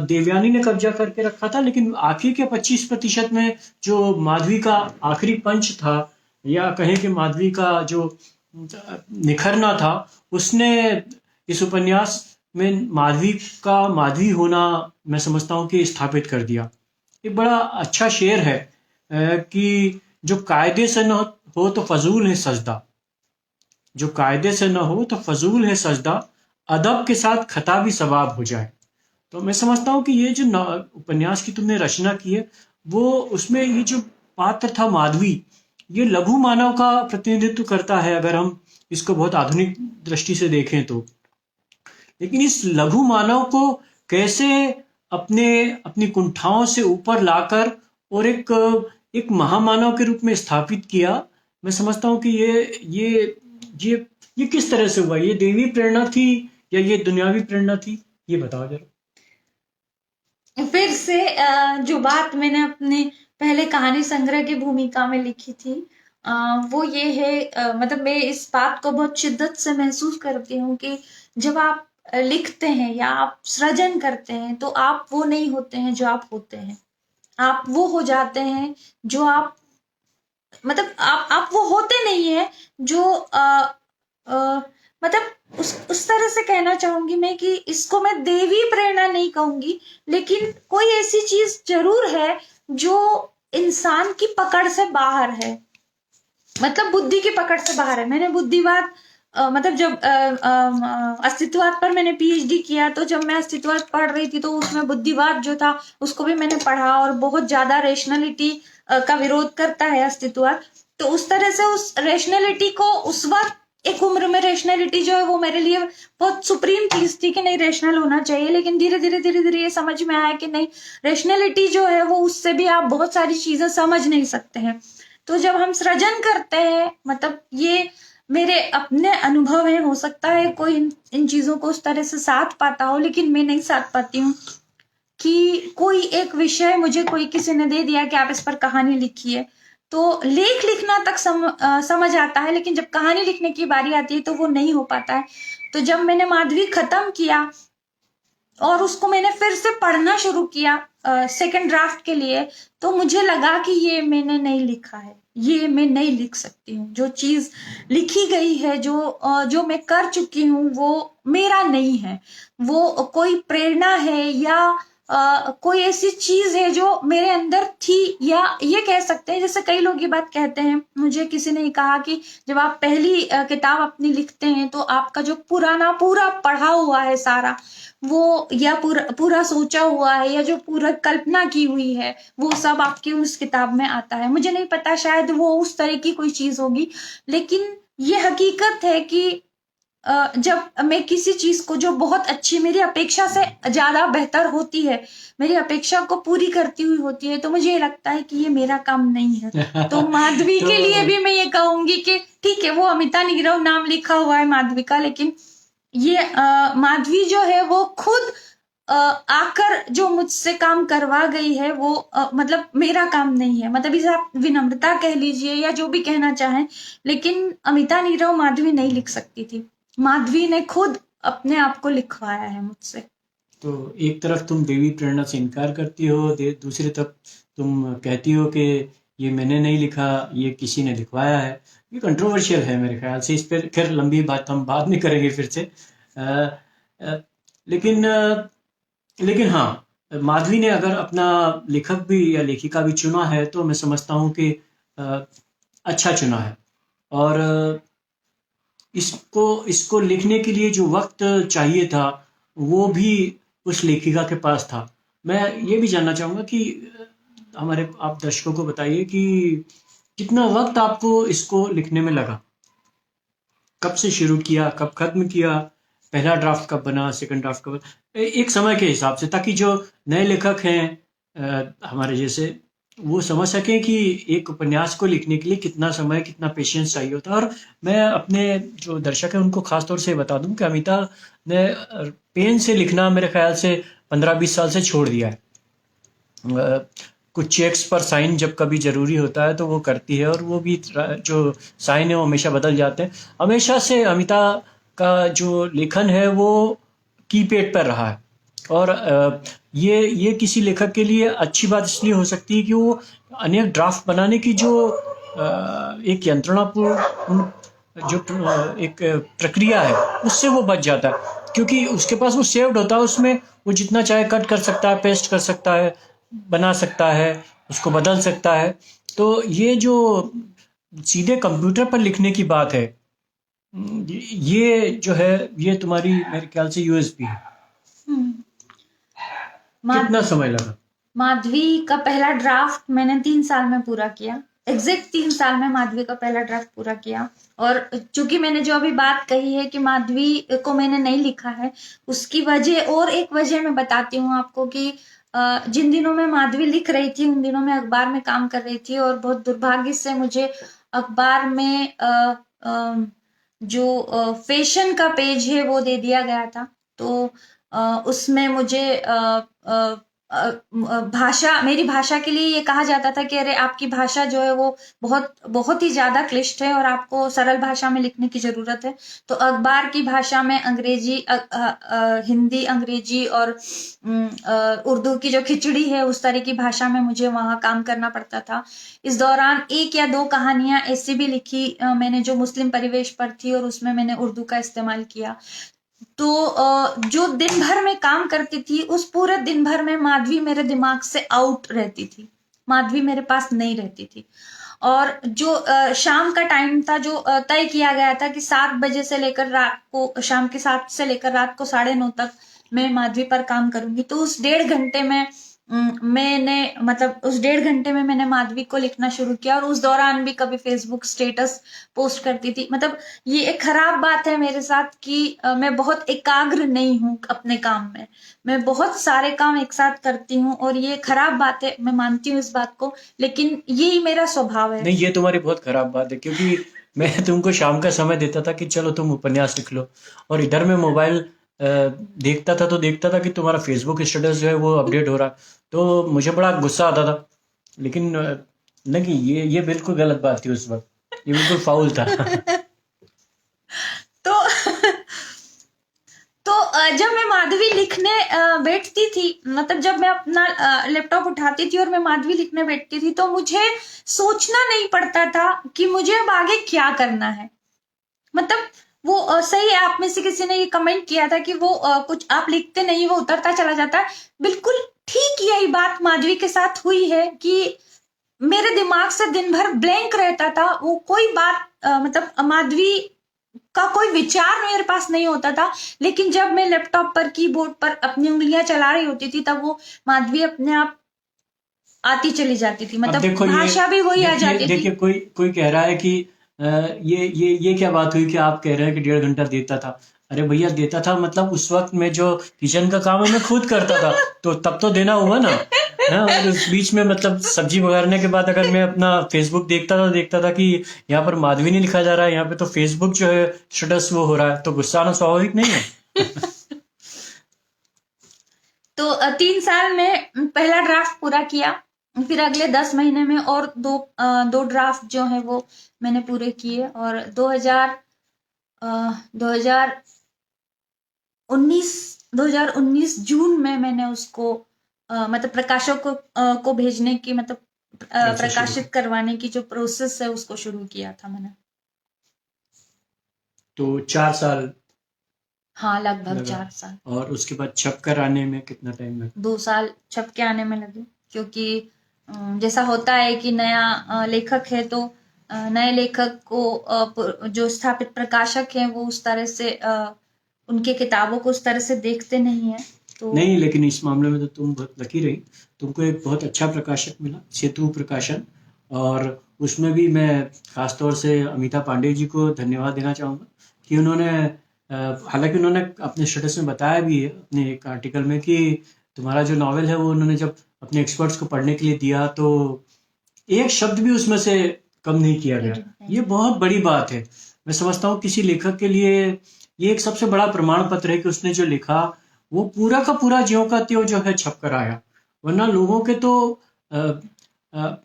देवयानी ने कब्जा करके रखा था, लेकिन आखिर के 25% में जो माधवी का आखिरी पंच था, या कहें कि माधवी का जो निखरना था, उसने इस उपन्यास में माधवी का माधवी होना, मैं समझता हूँ कि स्थापित कर दिया। एक बड़ा अच्छा शेर है कि जो कायदे से न हो तो फजूल है सजदा, जो कायदे से न हो तो फजूल है सजदा, अदब के साथ खता भी सवाब हो जाए। तो मैं समझता हूँ कि ये जो उपन्यास की तुमने रचना की है, वो उसमें ये जो पात्र था माधवी, ये लघु मानव का प्रतिनिधित्व करता है, अगर हम इसको बहुत आधुनिक दृष्टि से देखें तो। लेकिन इस लघु मानव को कैसे अपने अपनी कुंठाओं से ऊपर लाकर और एक महामानव के रूप में स्थापित किया, मैं समझता हूँ कि ये ये किस तरह से हुआ? ये देवी प्रेरणा थी या ये दुनियावी प्रेरणा थी? ये बताओ जरा। फिर से जो बात मैंने अपने पहले कहानी संग्रह की भूमिका में लिखी थी, वो ये है, मतलब मैं इस बात को बहुत शिद्दत से महसूस करती हूँ कि जब आप लिखते हैं या आप सृजन करते हैं, तो आप वो नहीं होते हैं जो आप होते हैं। आप वो हो जाते हैं जो आप, मतलब आप वो होते नहीं है जो अ, मतलब उस तरह से कहना चाहूंगी मैं कि इसको मैं देवी प्रेरणा नहीं कहूंगी, लेकिन कोई ऐसी चीज जरूर है जो इंसान की पकड़ से बाहर है, मतलब बुद्धि की पकड़ से बाहर है। मैंने बुद्धिवाद, मतलब जब अस्तित्ववाद पर मैंने पीएचडी किया, तो जब मैं अस्तित्ववाद पढ़ रही थी तो उसमें बुद्धिवाद जो था उसको भी मैंने पढ़ा, और बहुत ज्यादा रेशनलिटी का विरोध करता है अस्तित्ववाद। तो उस तरह से उस रेशनलिटी को उस वक्त, एक उम्र में रेशनलिटी जो है वो मेरे लिए बहुत सुप्रीम चीज थी कि नहीं, रेशनल होना चाहिए। लेकिन धीरे धीरे ये समझ में आया कि नहीं, रेशनलिटी जो है वो, उससे भी आप बहुत सारी चीजें समझ नहीं सकते हैं। तो जब हम सृजन करते हैं, मतलब ये मेरे अपने अनुभव है, हो सकता है कोई इन चीजों को उस तरह से साथ पाता हो, लेकिन मैं नहीं साथ पाती हूँ। कि कोई एक विषय मुझे कोई किसी ने दे दिया कि आप इस पर कहानी लिखिए, तो लेख लिखना तक समझ आता है, लेकिन जब कहानी लिखने की बारी आती है तो वो नहीं हो पाता है। तो जब मैंने माधवी खत्म किया और उसको मैंने फिर से पढ़ना शुरू किया सेकंड ड्राफ्ट के लिए, तो मुझे लगा कि ये मैंने नहीं लिखा है, ये मैं नहीं लिख सकती हूँ। जो चीज लिखी गई है, जो मैं कर चुकी हूँ, वो मेरा नहीं है। वो कोई प्रेरणा है या कोई ऐसी चीज है जो मेरे अंदर थी, या ये कह सकते हैं, जैसे कई लोग ये बात कहते हैं, मुझे किसी ने कहा कि जब आप पहली किताब अपनी लिखते हैं तो आपका जो पुराना पूरा पढ़ा हुआ है सारा, वो या पूरा सोचा हुआ है या जो पूरा कल्पना की हुई है, वो सब आपकी उस किताब में आता है। मुझे नहीं पता, शायद वो उस तरह की कोई चीज होगी, लेकिन ये हकीकत है कि जब मैं किसी चीज को जो बहुत अच्छी, मेरी अपेक्षा से ज्यादा बेहतर होती है, मेरी अपेक्षा को पूरी करती हुई होती है, तो मुझे ये लगता है कि ये मेरा काम नहीं है। तो माधवी तो के लिए भी मैं ये कहूंगी कि ठीक है, वो अमिता नीरव नाम लिखा हुआ है माधवी का, लेकिन ये माधवी जो है वो खुद आकर जो मुझसे काम करवा गई है, वो मतलब मेरा काम नहीं है। मतलब इसे आप विनम्रता कह लीजिए या जो भी कहना चाहें, लेकिन अमिता नीरव माधवी नहीं लिख सकती थी। माधवी ने खुद अपने आप को लिखवाया है मुझसे। तो एक तरफ तुम देवी प्रेरणा से इनकार करती हो, दूसरी तरफ तुम कहती हो कि ये मैंने नहीं लिखा, ये किसी ने लिखवाया है। ये कंट्रोवर्शियल है मेरे ख्याल से, इस पर खैर लंबी बात हम बाद में करेंगे फिर से। अ, अ, लेकिन लेकिन हाँ, माधवी ने अगर अपना लेखक भी या लेखिका भी चुना है, तो मैं समझता हूँ कि अ, अच्छा चुना है। और इसको इसको लिखने के लिए जो वक्त चाहिए था वो भी उस लेखिका के पास था। मैं ये भी जानना चाहूँगा कि हमारे आप दर्शकों को बताइए कि कितना वक्त आपको इसको लिखने में लगा? कब से शुरू किया, कब खत्म किया, पहला ड्राफ्ट कब बना, सेकंड ड्राफ्ट कब बना? एक समय के हिसाब से, ताकि जो नए लेखक हैं हमारे जैसे, वो समझ सकें कि एक उपन्यास को लिखने के लिए कितना समय, कितना पेशेंस चाहिए होता है। और मैं अपने जो दर्शक हैं उनको खास तौर से बता दूं कि अमिता ने पेन से लिखना मेरे ख्याल से 15-20 साल से छोड़ दिया है। कुछ चेक्स पर साइन जब कभी ज़रूरी होता है तो वो करती है, और वो भी जो साइन है वो हमेशा बदल जाते हैं। हमेशा से अमिता का जो लेखन है वो कीपैड पर रहा है। और ये किसी लेखक के लिए अच्छी बात इसलिए हो सकती है कि वो अनेक ड्राफ्ट बनाने की जो एक यंत्रणापूर्ण जो एक प्रक्रिया है उससे वो बच जाता है, क्योंकि उसके पास वो सेव्ड होता है। उसमें वो जितना चाहे कट कर सकता है, पेस्ट कर सकता है, बना सकता है, उसको बदल सकता है। तो ये जो सीधे कंप्यूटर पर लिखने की बात है, ये जो है, ये तुम्हारी मेरे ख्याल से यूएसपी है। हम्म। कितना माध- समय लगा? माधवी का पहला ड्राफ्ट मैंने 3 साल में पूरा किया। एग्जैक्ट 3 साल में माधवी का पहला ड्राफ्ट पूरा किया। और चूंकि मैंने जो अभी बात कही है कि माधवी को मैंने नहीं लिखा है, उसकी वजह, और एक वजह मैं बताती हूँ आपको कि जिन दिनों में माधवी लिख रही थी उन दिनों में अखबार में काम कर रही थी, और बहुत दुर्भाग्य से मुझे अखबार में जो फैशन का पेज है वो दे दिया गया था। तो उसमें मुझे भाषा, मेरी भाषा के लिए ये कहा जाता था कि अरे आपकी भाषा जो है वो बहुत बहुत ही ज्यादा क्लिष्ट है और आपको सरल भाषा में लिखने की जरूरत है। तो अखबार की भाषा में अंग्रेजी, हिंदी, अंग्रेजी और उर्दू की जो खिचड़ी है उस तरह की भाषा में मुझे वहां काम करना पड़ता था। इस दौरान 1 या 2 कहानियां ऐसी भी लिखी मैंने जो मुस्लिम परिवेश पर थी, और उसमें मैंने उर्दू का इस्तेमाल किया। तो जो दिन भर में काम करती थी उस पूरे दिन भर में माधवी मेरे दिमाग से आउट रहती थी, माधवी मेरे पास नहीं रहती थी। और जो शाम का टाइम था जो तय किया गया था कि 7 बजे से लेकर रात को, शाम के 7 से लेकर रात को 9:30 तक मैं माधवी पर काम करूंगी। तो उस 1.5 घंटे में मैंने, मतलब उस 1.5 घंटे में मैंने माधवी को लिखना शुरू किया। और उस दौरान भी कभी फेसबुक स्टेटस पोस्ट करती थी। मतलब ये एक खराब बात है मेरे साथ कि मैं बहुत एकाग्र नहीं हूँ अपने काम में। मैं बहुत सारे काम एक साथ करती हूँ और ये खराब बात है, मैं मानती हूँ इस बात को, लेकिन यही मेरा स्वभाव है। नहीं, ये तुम्हारी बहुत खराब बात है, क्योंकि मैं तुमको शाम का समय देता था कि चलो तुम उपन्यास लिख लो, और इधर मैं मोबाइल देखता था, तो देखता था कि तुम्हारा फेसबुक स्टेटस जो है वो अपडेट हो रहा है, तो मुझे बड़ा गुस्सा आता था। लेकिन नहीं, ये बिल्कुल गलत बात थी उस वक्त, ये बिल्कुल फाउल था। तो तो जब मैं माधवी लिखने बैठती थी, मतलब जब मैं अपना लैपटॉप उठाती थी और मैं माधवी लिखने बैठती थी, तो मुझे सोचना नहीं पड़ता था कि मुझे अब आगे क्या करना है। मतलब वो सही है, आप में से किसी ने ये कमेंट किया था कि वो कुछ आप लिखते नहीं, वो उतरता चला जाता है। बिल्कुल ठीक यही बात माधवी के साथ हुई है कि मेरे दिमाग से दिन भर ब्लैंक रहता था। वो कोई बात मतलब माधवी का कोई विचार मेरे पास नहीं होता था। लेकिन जब मैं लैपटॉप पर कीबोर्ड पर अपनी उंगलियां चला रही होती थी तब वो माधवी अपने आप आती चली जाती थी, अब मतलब देखो, ये भाषा भी वही आ देखिए जाती थी। देखिए, कोई कोई कह रहा है कि ये क्या बात हुई कि आप कह रहे हैं कि 1.5 घंटा देता था? अरे भैया, देता था मतलब उस वक्त में जो किचन का काम है मैं खुद करता था, तो तब तो देना हुआ ना। हाँ, और उस बीच में मतलब सब्जी वगैरने के बाद अगर मैं अपना फेसबुक देखता था कि यहाँ पर माधवी नहीं लिखा जा रहा है, यहाँ पे तो फेसबुक जो है स्टेटस वो हो रहा है, तो गुस्सा आना स्वाभाविक नहीं है? तो 3 साल में पहला ड्राफ्ट पूरा किया। फिर अगले 10 महीने में और दो ड्राफ्ट जो है वो मैंने पूरे किए। और 2019 2019 जून में मैंने उसको मतलब प्रकाशक को भेजने की, मतलब प्रोसेस शुरू प्रकाशित करवाने की जो प्रोसेस है उसको शुरू किया था मैंने। तो 4 साल हाँ, लगभग लगा। 4 साल। और उसके बाद छप कर आने में कितना टाइम लगा? 2 साल छप के आने में लगे, क्योंकि जैसा होता है कि नया लेखक है तो नए लेखक को जो स्थापित प्रकाशक हैं वो उस तरह से उनके किताबों को उस तरह से देखते नहीं है। तो नहीं, लेकिन इस मामले में तो तुम बहुत लकी रही। तुमको एक बहुत अच्छा प्रकाशक मिला, सेतु प्रकाशन। और उसमें भी मैं खास तौर से अमिता पांडे जी को धन्यवाद देना चाहूँगा कि उन्होंने हालांकि उन्होंने अपने स्टेटस में बताया भी है अपने एक आर्टिकल में कि तुम्हारा जो नॉवेल है वो उन्होंने जब अपने एक्सपर्ट्स को पढ़ने के लिए दिया तो एक शब्द भी उसमें से कम नहीं किया गया। ये बहुत बड़ी बात है। मैं समझता हूँ किसी लेखक के लिए ये एक सबसे बड़ा प्रमाण पत्र है कि उसने जो लिखा वो पूरा का पूरा ज्यों का त्यों जो है छप कर आया। वरना लोगों के तो अ, अ,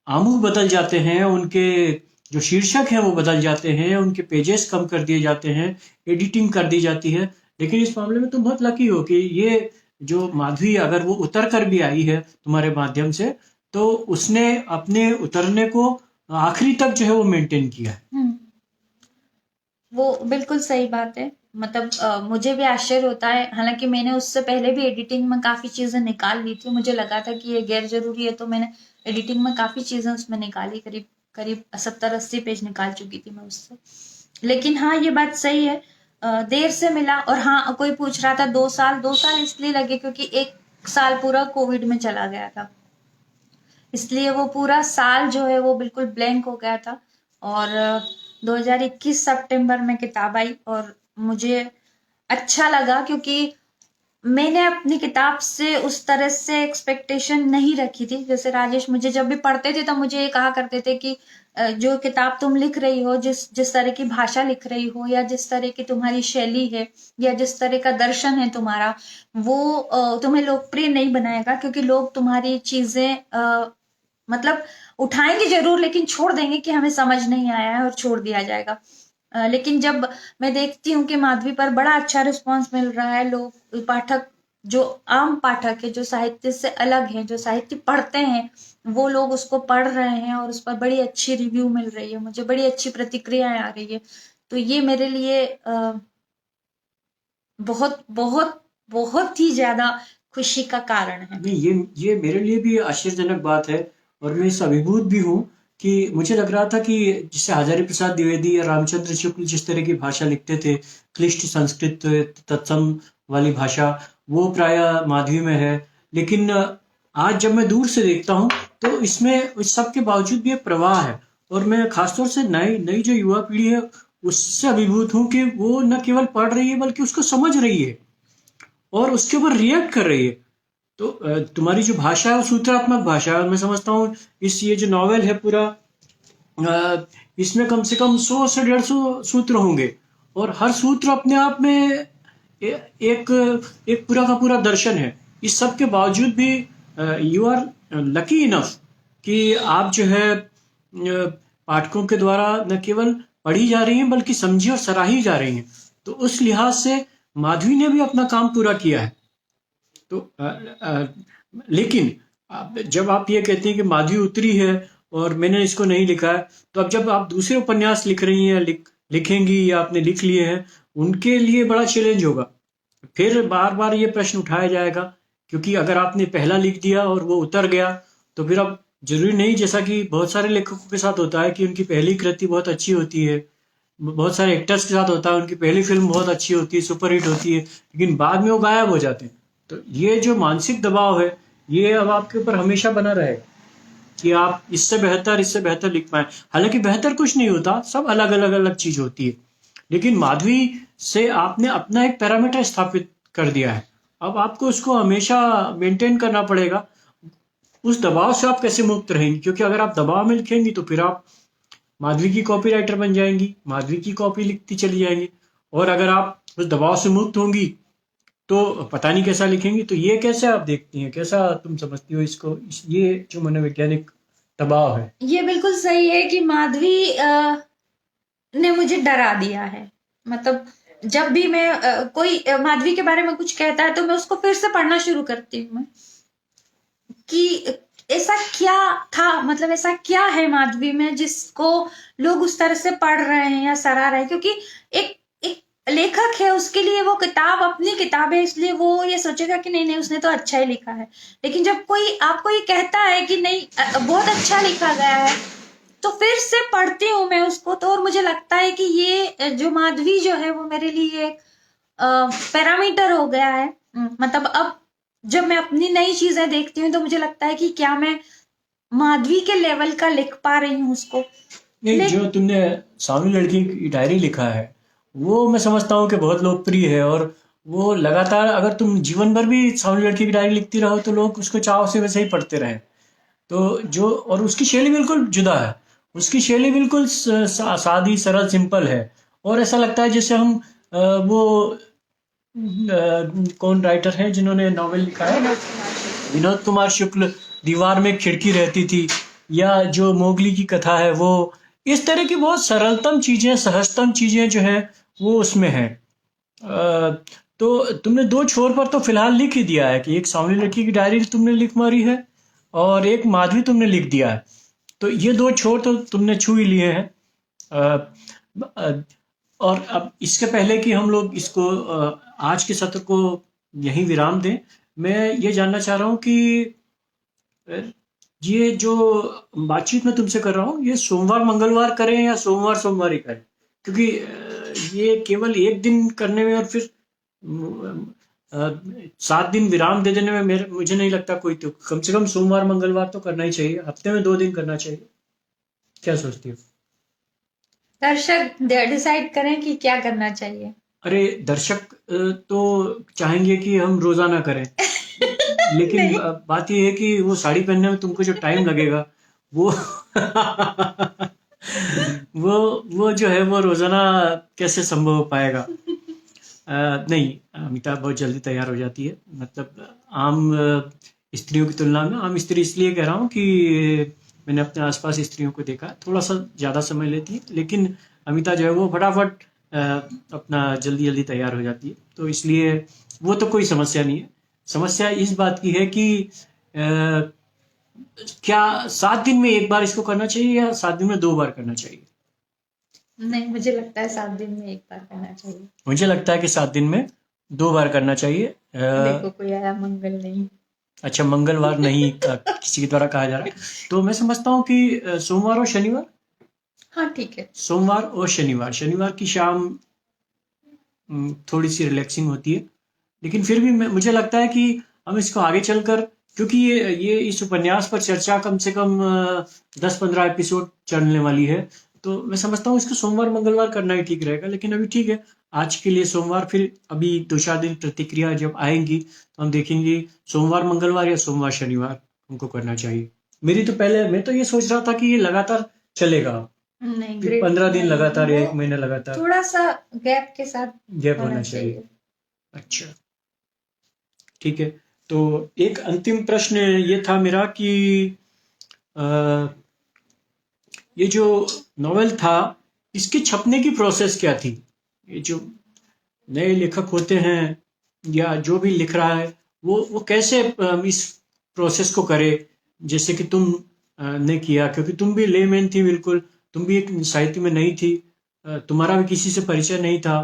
आमूल बदल जाते हैं, उनके जो शीर्षक हैं वो बदल जाते हैं, उनके पेजेस कम कर दिए जाते हैं, एडिटिंग कर दी जाती है। लेकिन इस मामले में तुम बहुत लकी हो कि ये जो माधवी अगर वो उतर कर भी आई है तुम्हारे माध्यम से तो उसने अपने उतरने को आखिरी तक जो है वो मेंटेन किया है। वो बिल्कुल सही बात है। मतलब मुझे भी आश्चर्य होता है, हालांकि मैंने उससे पहले भी एडिटिंग में काफी चीजें निकाल ली थी। मुझे लगा था कि ये गैर जरूरी है तो मैंने एडिटिंग में काफी चीजें उसमें निकाली, करीब करीब 70-80 पेज निकाल चुकी थी मैं उससे। लेकिन हाँ, ये बात सही है, देर से मिला। और हाँ, कोई पूछ रहा था 2 साल, 2 साल इसलिए लगे क्योंकि 1 साल पूरा कोविड में चला गया था, इसलिए वो पूरा साल जो है वो बिल्कुल ब्लैंक हो गया था। और 2021 सितंबर में किताब आई और मुझे अच्छा लगा क्योंकि मैंने अपनी किताब से उस तरह से एक्सपेक्टेशन नहीं रखी थी। जैसे राजेश मुझे जब भी पढ़ते थे तब मुझे ये कहा करते थे कि जो किताब तुम लिख रही हो, जिस जिस तरह की भाषा लिख रही हो, या जिस तरह की तुम्हारी शैली है, या जिस तरह का दर्शन है तुम्हारा, वो तुम्हें लोकप्रिय नहीं बनाएगा, क्योंकि लोग तुम्हारी चीजें मतलब उठाएंगे जरूर लेकिन छोड़ देंगे कि हमें समझ नहीं आया है और छोड़ दिया जाएगा। लेकिन जब मैं देखती हूँ कि माधवी पर बड़ा अच्छा रिस्पांस मिल रहा है, लोग पाठक जो आम पाठक है, जो साहित्य से अलग है, जो साहित्य पढ़ते हैं, वो लोग उसको पढ़ रहे हैं और उस पर बड़ी अच्छी रिव्यू मिल रही है, मुझे बड़ी अच्छी प्रतिक्रियाएं आ रही है। तो ये मेरे लिए बहुत बहुत बहुत ही ज्यादा खुशी का कारण है। नहीं, ये मेरे लिए भी आश्चर्यजनक बात है और मैं इस अभिभूत भी हूँ कि मुझे लग रहा था कि जैसे हजारी प्रसाद द्विवेदी या रामचंद्र शुक्ल जिस तरह की भाषा लिखते थे, क्लिष्ट संस्कृत तत्सम वाली भाषा, वो प्राय माधवी में है। लेकिन आज जब मैं दूर से देखता हूँ तो इसमें इस सब के बावजूद भी एक प्रवाह है। और मैं खासतौर से नई नई जो युवा पीढ़ी है उससे अभिभूत हूँ कि वो न केवल पढ़ रही है बल्कि उसको समझ रही है और उसके ऊपर रिएक्ट कर रही है। तो तुम्हारी जो भाषा है वो सूत्रात्मक भाषा है और मैं समझता हूँ इस ये जो नॉवेल है पूरा इसमें कम से कम 100 से 150 सूत्र होंगे और हर सूत्र अपने आप में एक एक पूरा का पूरा दर्शन है। इस सब के बावजूद भी यू आर लकी इनफ कि आप जो है पाठकों के द्वारा न केवल पढ़ी जा रही हैं बल्कि समझी और सराही जा रही हैं। तो उस लिहाज से माधवी ने भी अपना काम पूरा किया है। तो लेकिन जब आप ये कहते हैं कि माधवी उतरी है और मैंने इसको नहीं लिखा है, तो अब जब आप दूसरे उपन्यास लिख रही हैं, लिखेंगी या आपने लिख लिए हैं, उनके लिए बड़ा चैलेंज होगा। फिर बार बार ये प्रश्न उठाया जाएगा क्योंकि अगर आपने पहला लिख दिया और वो उतर गया तो फिर अब जरूरी नहीं, जैसा कि बहुत सारे लेखकों के साथ होता है कि उनकी पहली कृति बहुत अच्छी होती है, बहुत सारे एक्टर्स के साथ होता है उनकी पहली फिल्म बहुत अच्छी होती है, सुपरहिट होती है, लेकिन बाद में वो गायब हो जाते हैं। तो ये जो मानसिक दबाव है ये अब आपके ऊपर हमेशा बना रहेगा कि आप इससे बेहतर लिख पाए। हालांकि बेहतर कुछ नहीं होता, सब अलग अलग अलग चीज होती है, लेकिन माधवी से आपने अपना एक पैरामीटर स्थापित कर दिया है। अब आपको उसको हमेशा मेंटेन करना पड़ेगा। उस दबाव से आप कैसे मुक्त रहेंगी, क्योंकि अगर आप दबाव में लिखेंगी तो फिर आप माधवी की कॉपी राइटर बन जाएंगी, माधवी की कॉपी लिखती चली जाएंगी। और अगर आप उस दबाव से मुक्त होंगी तो पता नहीं कैसा लिखेंगी। तो ये कैसे आप देखती हैं, कैसा तुम समझती हो इसको, ये जो मनोवैज्ञानिक दबाव है? ये बिल्कुल सही है कि माधवी ने मुझे डरा दिया है। मतलब जब भी मैं कोई माधवी के बारे में कुछ कहता है तो मैं उसको फिर से पढ़ना शुरू करती हूँ मैं, कि ऐसा क्या था, मतलब ऐसा क्या है माधवी में जिसको लोग उस तरह से पढ़ रहे हैं या सराह रहे हैं। क्योंकि एक एक लेखक है, उसके लिए वो किताब अपनी किताब है, इसलिए वो ये सोचेगा कि नहीं नहीं उसने तो अच्छा ही लिखा है। लेकिन जब कोई आपको ये कहता है कि नहीं बहुत अच्छा लिखा गया है, तो फिर से पढ़ती हूँ मैं उसको, तो और मुझे लगता है कि ये जो माधवी जो है वो मेरे लिए एक पैरामीटर हो गया है। मतलब अब जब मैं अपनी नई चीजें देखती हूँ तो मुझे लगता है कि क्या मैं माधवी के लेवल का लिख पा रही हूँ उसको। नहीं, जो तुमने सांवली लड़की की डायरी लिखा है वो मैं समझता हूँ कि बहुत लोकप्रिय है, और वो लगातार अगर तुम जीवन भर भी सांवली लड़की की डायरी लिखती रहो तो लोग उसको चाव से वैसे ही पढ़ते रहें। तो जो, और उसकी शैली बिल्कुल जुदा है, उसकी शैली बिल्कुल सादी सरल सिंपल है, और ऐसा लगता है जैसे हम वो कौन राइटर हैं जिन्होंने नॉवेल लिखा है, विनोद कुमार शुक्ल, दीवार में खिड़की रहती थी, या जो मोगली की कथा है, वो इस तरह की बहुत सरलतम चीजें, सहजतम चीजें जो है वो उसमें है। तो तुमने दो छोर पर तो फिलहाल लिख ही दिया है कि एक सांवली लड़की की डायरी तुमने लिख मारी है और एक माधवी तुमने लिख दिया है, तो ये दो छोर तो तुमने छू ही लिए हैं। अ, और अब इसके पहले कि हम लोग इसको आज के सत्र को यहीं विराम दें, मैं ये जानना चाह रहा हूँ कि अ, ये जो बातचीत मैं तुमसे कर रहा हूँ ये सोमवार मंगलवार करें या सोमवार सोमवार ही करें, क्योंकि ये केवल एक दिन करने में और फिर 7 दिन विराम दे देने में मेरे मुझे नहीं लगता कोई, तो कम से कम सोमवार मंगलवार तो करना ही चाहिए, हफ्ते में 2 दिन करना चाहिए। क्या सोचती हो? दर्शक डिसाइड करें कि क्या करना चाहिए। अरे दर्शक तो चाहेंगे कि हम रोजाना करें, लेकिन नहीं, बात ये है कि वो साड़ी पहनने में तुमको जो टाइम लगेगा वो वो जो है वो रोजाना कैसे संभव हो पाएगा? नहीं, अमिता बहुत जल्दी तैयार हो जाती है, मतलब आम स्त्रियों की तुलना में। आम स्त्री इसलिए कह रहा हूँ कि मैंने अपने आसपास स्त्रियों को देखा, थोड़ा सा ज़्यादा समय लेती है, लेकिन अमिता जो है वो फटाफट अपना जल्दी जल्दी तैयार हो जाती है, तो इसलिए वो तो कोई समस्या नहीं है। समस्या इस बात की है कि क्या 7 दिन में एक बार इसको करना चाहिए या 7 दिन में 2 बार करना चाहिए? नहीं, मुझे लगता है 7 दिन में एक बार करना चाहिए। मुझे लगता है कि 7 दिन में 2 बार करना चाहिए। देखो कोई आया मंगल नहीं। अच्छा, मंगलवार नहीं किसी के द्वारा कहा जा रहा है, तो मैं समझता हूँ कि सोमवार और शनिवार, हाँ ठीक है। सोमवार और शनिवार, शनिवार की शाम थोड़ी सी रिलैक्सिंग होती है, लेकिन फिर भी मुझे लगता है कि हम इसको आगे चलकर, क्योंकि ये इस उपन्यास पर चर्चा कम से कम 10-15 एपिसोड चलने वाली है, तो मैं समझता हूँ इसको सोमवार मंगलवार करना ही ठीक रहेगा। लेकिन अभी ठीक है, आज के लिए सोमवार, फिर अभी 2-4 दिन प्रतिक्रिया जब आएंगी तो हम देखेंगे सोमवार मंगलवार या सोमवार शनिवार हमको करना चाहिए। मेरी तो पहले, मैं तो ये सोच रहा था कि ये लगातार चलेगा, नहीं, फिर ग्रेट 15 दिन नहीं, लगातार या वो 1 महीना लगातार थोड़ा सा गैप के साथ गैप होना होना चाहिए। चाहिए। अच्छा, ठीक है। तो एक अंतिम प्रश्न ये था मेरा कि अ, ये जो नॉवेल था इसके छपने की प्रोसेस क्या थी? ये जो नए लेखक होते हैं या जो भी लिख रहा है वो कैसे इस प्रोसेस को करे, जैसे कि तुम ने किया, क्योंकि तुम भी लेमैन थी बिल्कुल, तुम भी एक साहित्य में नहीं थी, तुम्हारा भी किसी से परिचय नहीं था,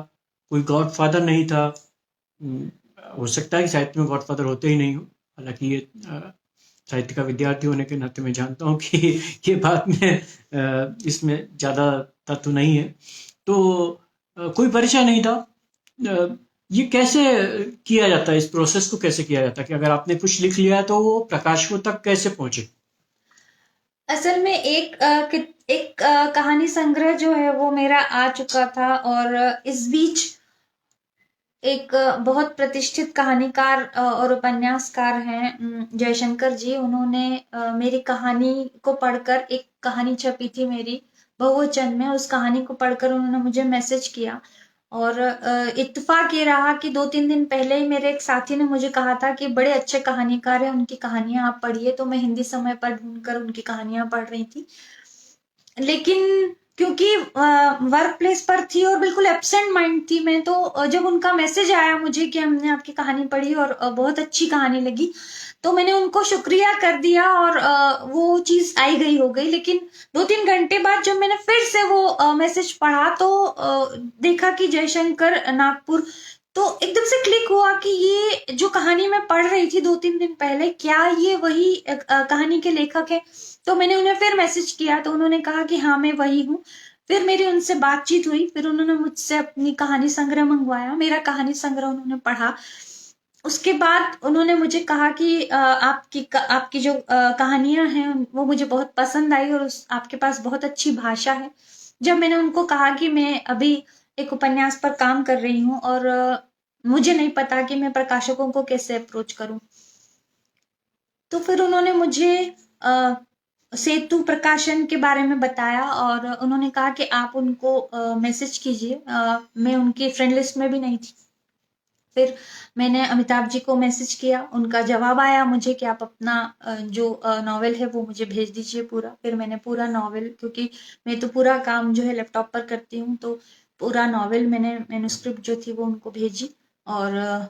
कोई गॉडफादर नहीं था। हो सकता है कि साहित्य में गॉडफादर होते ही नहीं हो, हालांकि ये साहित्य का विद्यार्थी होने के नाते मैं जानता हूँ कि ये बात में इसमें ज़्यादा तत्व नहीं है, तो कोई परिचय नहीं था। ये कैसे किया जाता है, इस प्रोसेस को कैसे किया जाता है कि अगर आपने कुछ लिख लिया है तो वो प्रकाशकों तक कैसे पहुंचे? असल में एक कहानी संग्रह जो है वो मेरा आ चुका था, और इस बीच एक बहुत प्रतिष्ठित कहानीकार और उपन्यासकार हैं जयशंकर जी। उन्होंने मेरी कहानी को पढ़कर, एक कहानी छपी थी मेरी बहुवचन में, उस कहानी को पढ़कर उन्होंने मुझे मैसेज किया। और इत्तेफाक ये रहा कि 2-3 दिन पहले ही मेरे एक साथी ने मुझे कहा था कि बड़े अच्छे कहानीकार हैं, उनकी कहानियां आप पढ़िए। तो मैं हिंदी समय पर ढूंढकर उनकी कहानियां पढ़ रही थी, लेकिन क्योंकि वर्क प्लेस पर थी और बिल्कुल एब्सेंट माइंड थी मैं, तो जब उनका मैसेज आया मुझे कि हमने आपकी कहानी पढ़ी और बहुत अच्छी कहानी लगी, तो मैंने उनको शुक्रिया कर दिया और वो चीज आई गई हो गई। लेकिन 2-3 घंटे बाद जब मैंने फिर से वो मैसेज पढ़ा तो देखा कि जयशंकर नागपुर तो एकदम से क्लिक हुआ कि ये जो कहानी मैं पढ़ रही थी 2-3 दिन पहले, क्या ये वही कहानी के लेखक है? तो मैंने उन्हें फिर मैसेज किया, तो उन्होंने कहा कि हाँ, मैं वही हूँ। फिर मेरी उनसे बातचीत हुई, फिर उन्होंने मुझसे अपनी कहानी संग्रह मंगवाया, मेरा कहानी संग्रह उन्होंने पढ़ा। उसके बाद उन्होंने मुझे कहा कि आपकी जो कहानियाँ हैं वो मुझे बहुत पसंद आई और आपके पास बहुत अच्छी भाषा है। जब मैंने उनको कहा कि मैं अभी एक उपन्यास पर काम कर रही हूँ और मुझे नहीं पता कि मैं प्रकाशकों को कैसे अप्रोच करूँ, तो फिर उन्होंने मुझे सेतु प्रकाशन के बारे में बताया और उन्होंने कहा कि आप उनको मैसेज कीजिए। मैं उनकी फ्रेंड लिस्ट में भी नहीं थी। फिर मैंने अमिताभ जी को मैसेज किया, उनका जवाब आया मुझे कि आप अपना जो नॉवेल है वो मुझे भेज दीजिए पूरा। फिर मैंने पूरा नॉवेल, क्योंकि मैं तो पूरा काम जो है लैपटॉप पर करती हूँ, तो पूरा नॉवेल मैंने मैन्युस्क्रिप्ट जो थी वो उनको भेजी और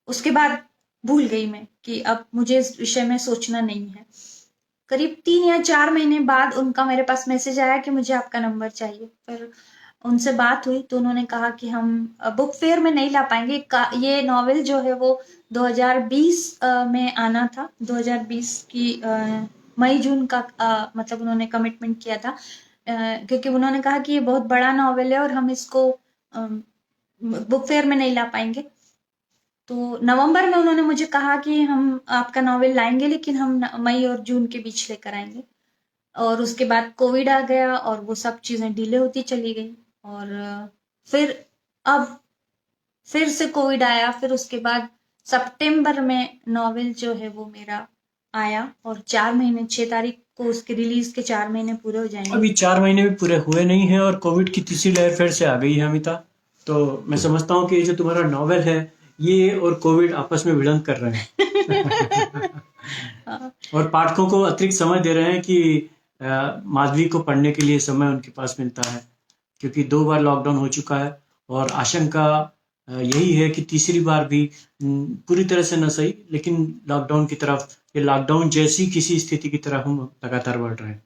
उसके बाद भूल गई मैं कि अब मुझे इस विषय में सोचना नहीं है। करीब 3 या 4 महीने बाद उनका मेरे पास मैसेज आया कि मुझे आपका नंबर चाहिए। फिर उनसे बात हुई तो उन्होंने कहा कि हम बुक फेयर में नहीं ला पाएंगे। ये नॉवेल जो है वो 2020 में आना था। 2020 की मई जून का मतलब उन्होंने कमिटमेंट किया था, क्योंकि उन्होंने कहा कि ये बहुत बड़ा नॉवेल है और हम इसको बुक फेयर में नहीं ला पाएंगे। तो नवंबर में उन्होंने मुझे कहा कि हम आपका नॉवेल लाएंगे, लेकिन हम मई और जून के बीच लेकर आएंगे। और उसके बाद कोविड आ गया और वो सब चीज़ें डिले होती चली गई और फिर अब फिर से कोविड आया। फिर उसके बाद सितंबर में नॉवेल जो है वो मेरा आया और 4 महीने, 6 तारीख को उसके रिलीज के 4 महीने पूरे हो जाएंगे। अभी 4 महीने भी पूरे हुए नहीं हैं और कोविड की तीसरी लहर फिर से आ गई है अमिता। तो मैं समझता हूँ कि ये जो तुम्हारा नॉवेल है ये और कोविड आपस में भिड़ंत कर रहे हैं और पाठकों को अतिरिक्त समय दे रहे हैं कि माधवी को पढ़ने के लिए समय उनके पास मिलता है, क्योंकि 2 बार लॉकडाउन हो चुका है और आशंका यही है कि तीसरी बार भी पूरी तरह से न सही लेकिन लॉकडाउन की तरफ, ये लॉकडाउन जैसी किसी स्थिति की तरफ हम लगातार बढ़ रहे हैं।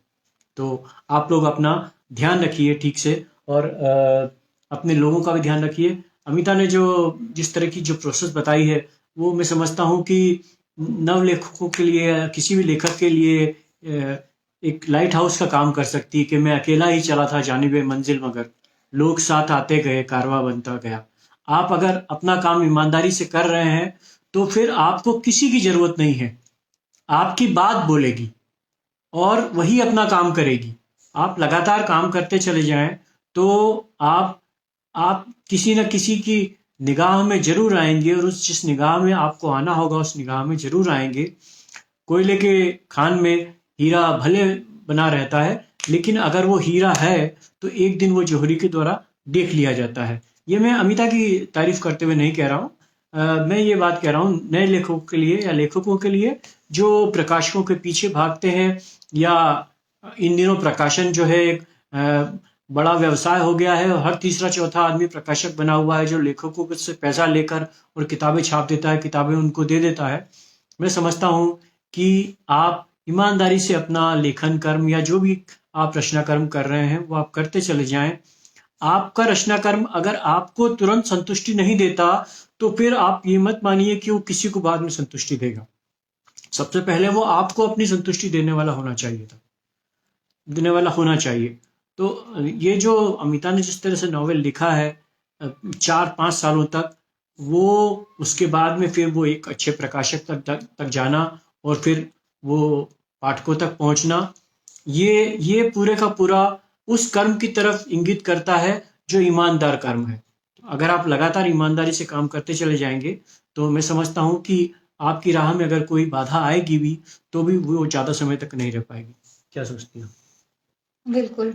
तो आप लोग अपना ध्यान रखिए ठीक से और अपने लोगों का भी ध्यान रखिए। अमिता ने जो जिस तरह की जो प्रोसेस बताई है वो मैं समझता हूँ कि नव लेखकों के लिए, किसी भी लेखक के लिए एक लाइट हाउस का काम कर सकती है कि मैं अकेला ही चला था जानिबे मंजिल मगर लोग साथ आते गए कारवां बनता गया। आप अगर अपना काम ईमानदारी से कर रहे हैं तो फिर आपको किसी की जरूरत नहीं है। आपकी बात बोलेगी और वही अपना काम करेगी। आप लगातार काम करते चले जाएं तो आप किसी न किसी की निगाह में जरूर आएंगे और उस जिस निगाह में आपको आना होगा उस निगाह में जरूर आएंगे। कोयले के खान में हीरा भले बना रहता है, लेकिन अगर वो हीरा है तो एक दिन वो जौहरी के द्वारा देख लिया जाता है। ये मैं अमिता की तारीफ करते हुए नहीं कह रहा हूँ, मैं ये बात कह रहा हूँ नए लेखकों के लिए या लेखकों के लिए जो प्रकाशकों के पीछे भागते हैं, या इन दिनों प्रकाशन जो है एक बड़ा व्यवसाय हो गया है और हर तीसरा चौथा आदमी प्रकाशक बना हुआ है जो लेखकों से पैसा लेकर और किताबें छाप देता है, किताबें उनको दे देता है। मैं समझता हूँ कि आप ईमानदारी से अपना लेखन कर्म या जो भी आप रचना कर्म कर रहे हैं वो आप करते चले जाएं। आपका रचना कर्म अगर आपको तुरंत संतुष्टि नहीं देता तो फिर आप ये मत मानिए कि वो किसी को बाद में संतुष्टि देगा। सबसे पहले वो आपको अपनी संतुष्टि देने वाला होना चाहिए। तो ये जो अमिता ने जिस तरह से नॉवेल लिखा है 4-5 सालों तक, वो उसके बाद में फिर वो एक अच्छे प्रकाशक तक जाना और फिर वो पाठकों तक पहुंचना, ये पूरे का पूरा उस कर्म की तरफ इंगित करता है जो ईमानदार कर्म है। अगर आप लगातार ईमानदारी से काम करते चले जाएंगे तो मैं समझता हूँ कि आपकी राह में अगर कोई बाधा आएगी भी तो भी वो ज़्यादा समय तक नहीं रह पाएगी। क्या सोचती हो? बिल्कुल।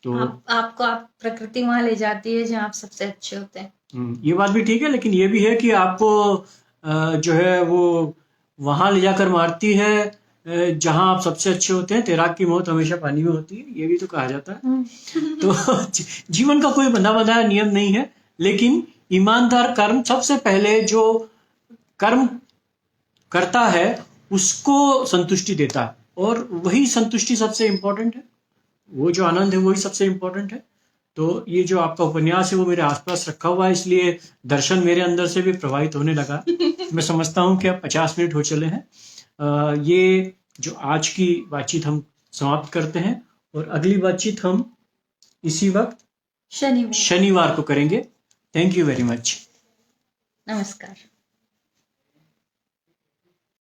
तो आपको आप प्रकृति वहां ले जाती है जहाँ आप सबसे अच्छे होते हैं। ये बात भी ठीक है, लेकिन ये भी है कि आपको जो है वो वहां ले जाकर मारती है जहां आप सबसे अच्छे होते हैं। तैराक की मौत हमेशा पानी में होती है, ये भी तो कहा जाता है। तो जीवन का कोई बंधा बंधाया नियम नहीं है, लेकिन ईमानदार कर्म सबसे पहले जो कर्म करता है उसको संतुष्टि देता है और वही संतुष्टि सबसे इंपॉर्टेंट है। वो जो आनंद है वही सबसे इंपॉर्टेंट है। तो ये जो आपका उपन्यास है वो मेरे आसपास रखा हुआ है, इसलिए दर्शन मेरे अंदर से भी प्रभावित होने लगा। मैं समझता हूँ कि अब 50 मिनट हो चले हैं। ये जो आज की बातचीत हम समाप्त करते हैं और अगली बातचीत हम इसी वक्त शनिवार। शनिवार को करेंगे। Thank you very much. नमस्कार।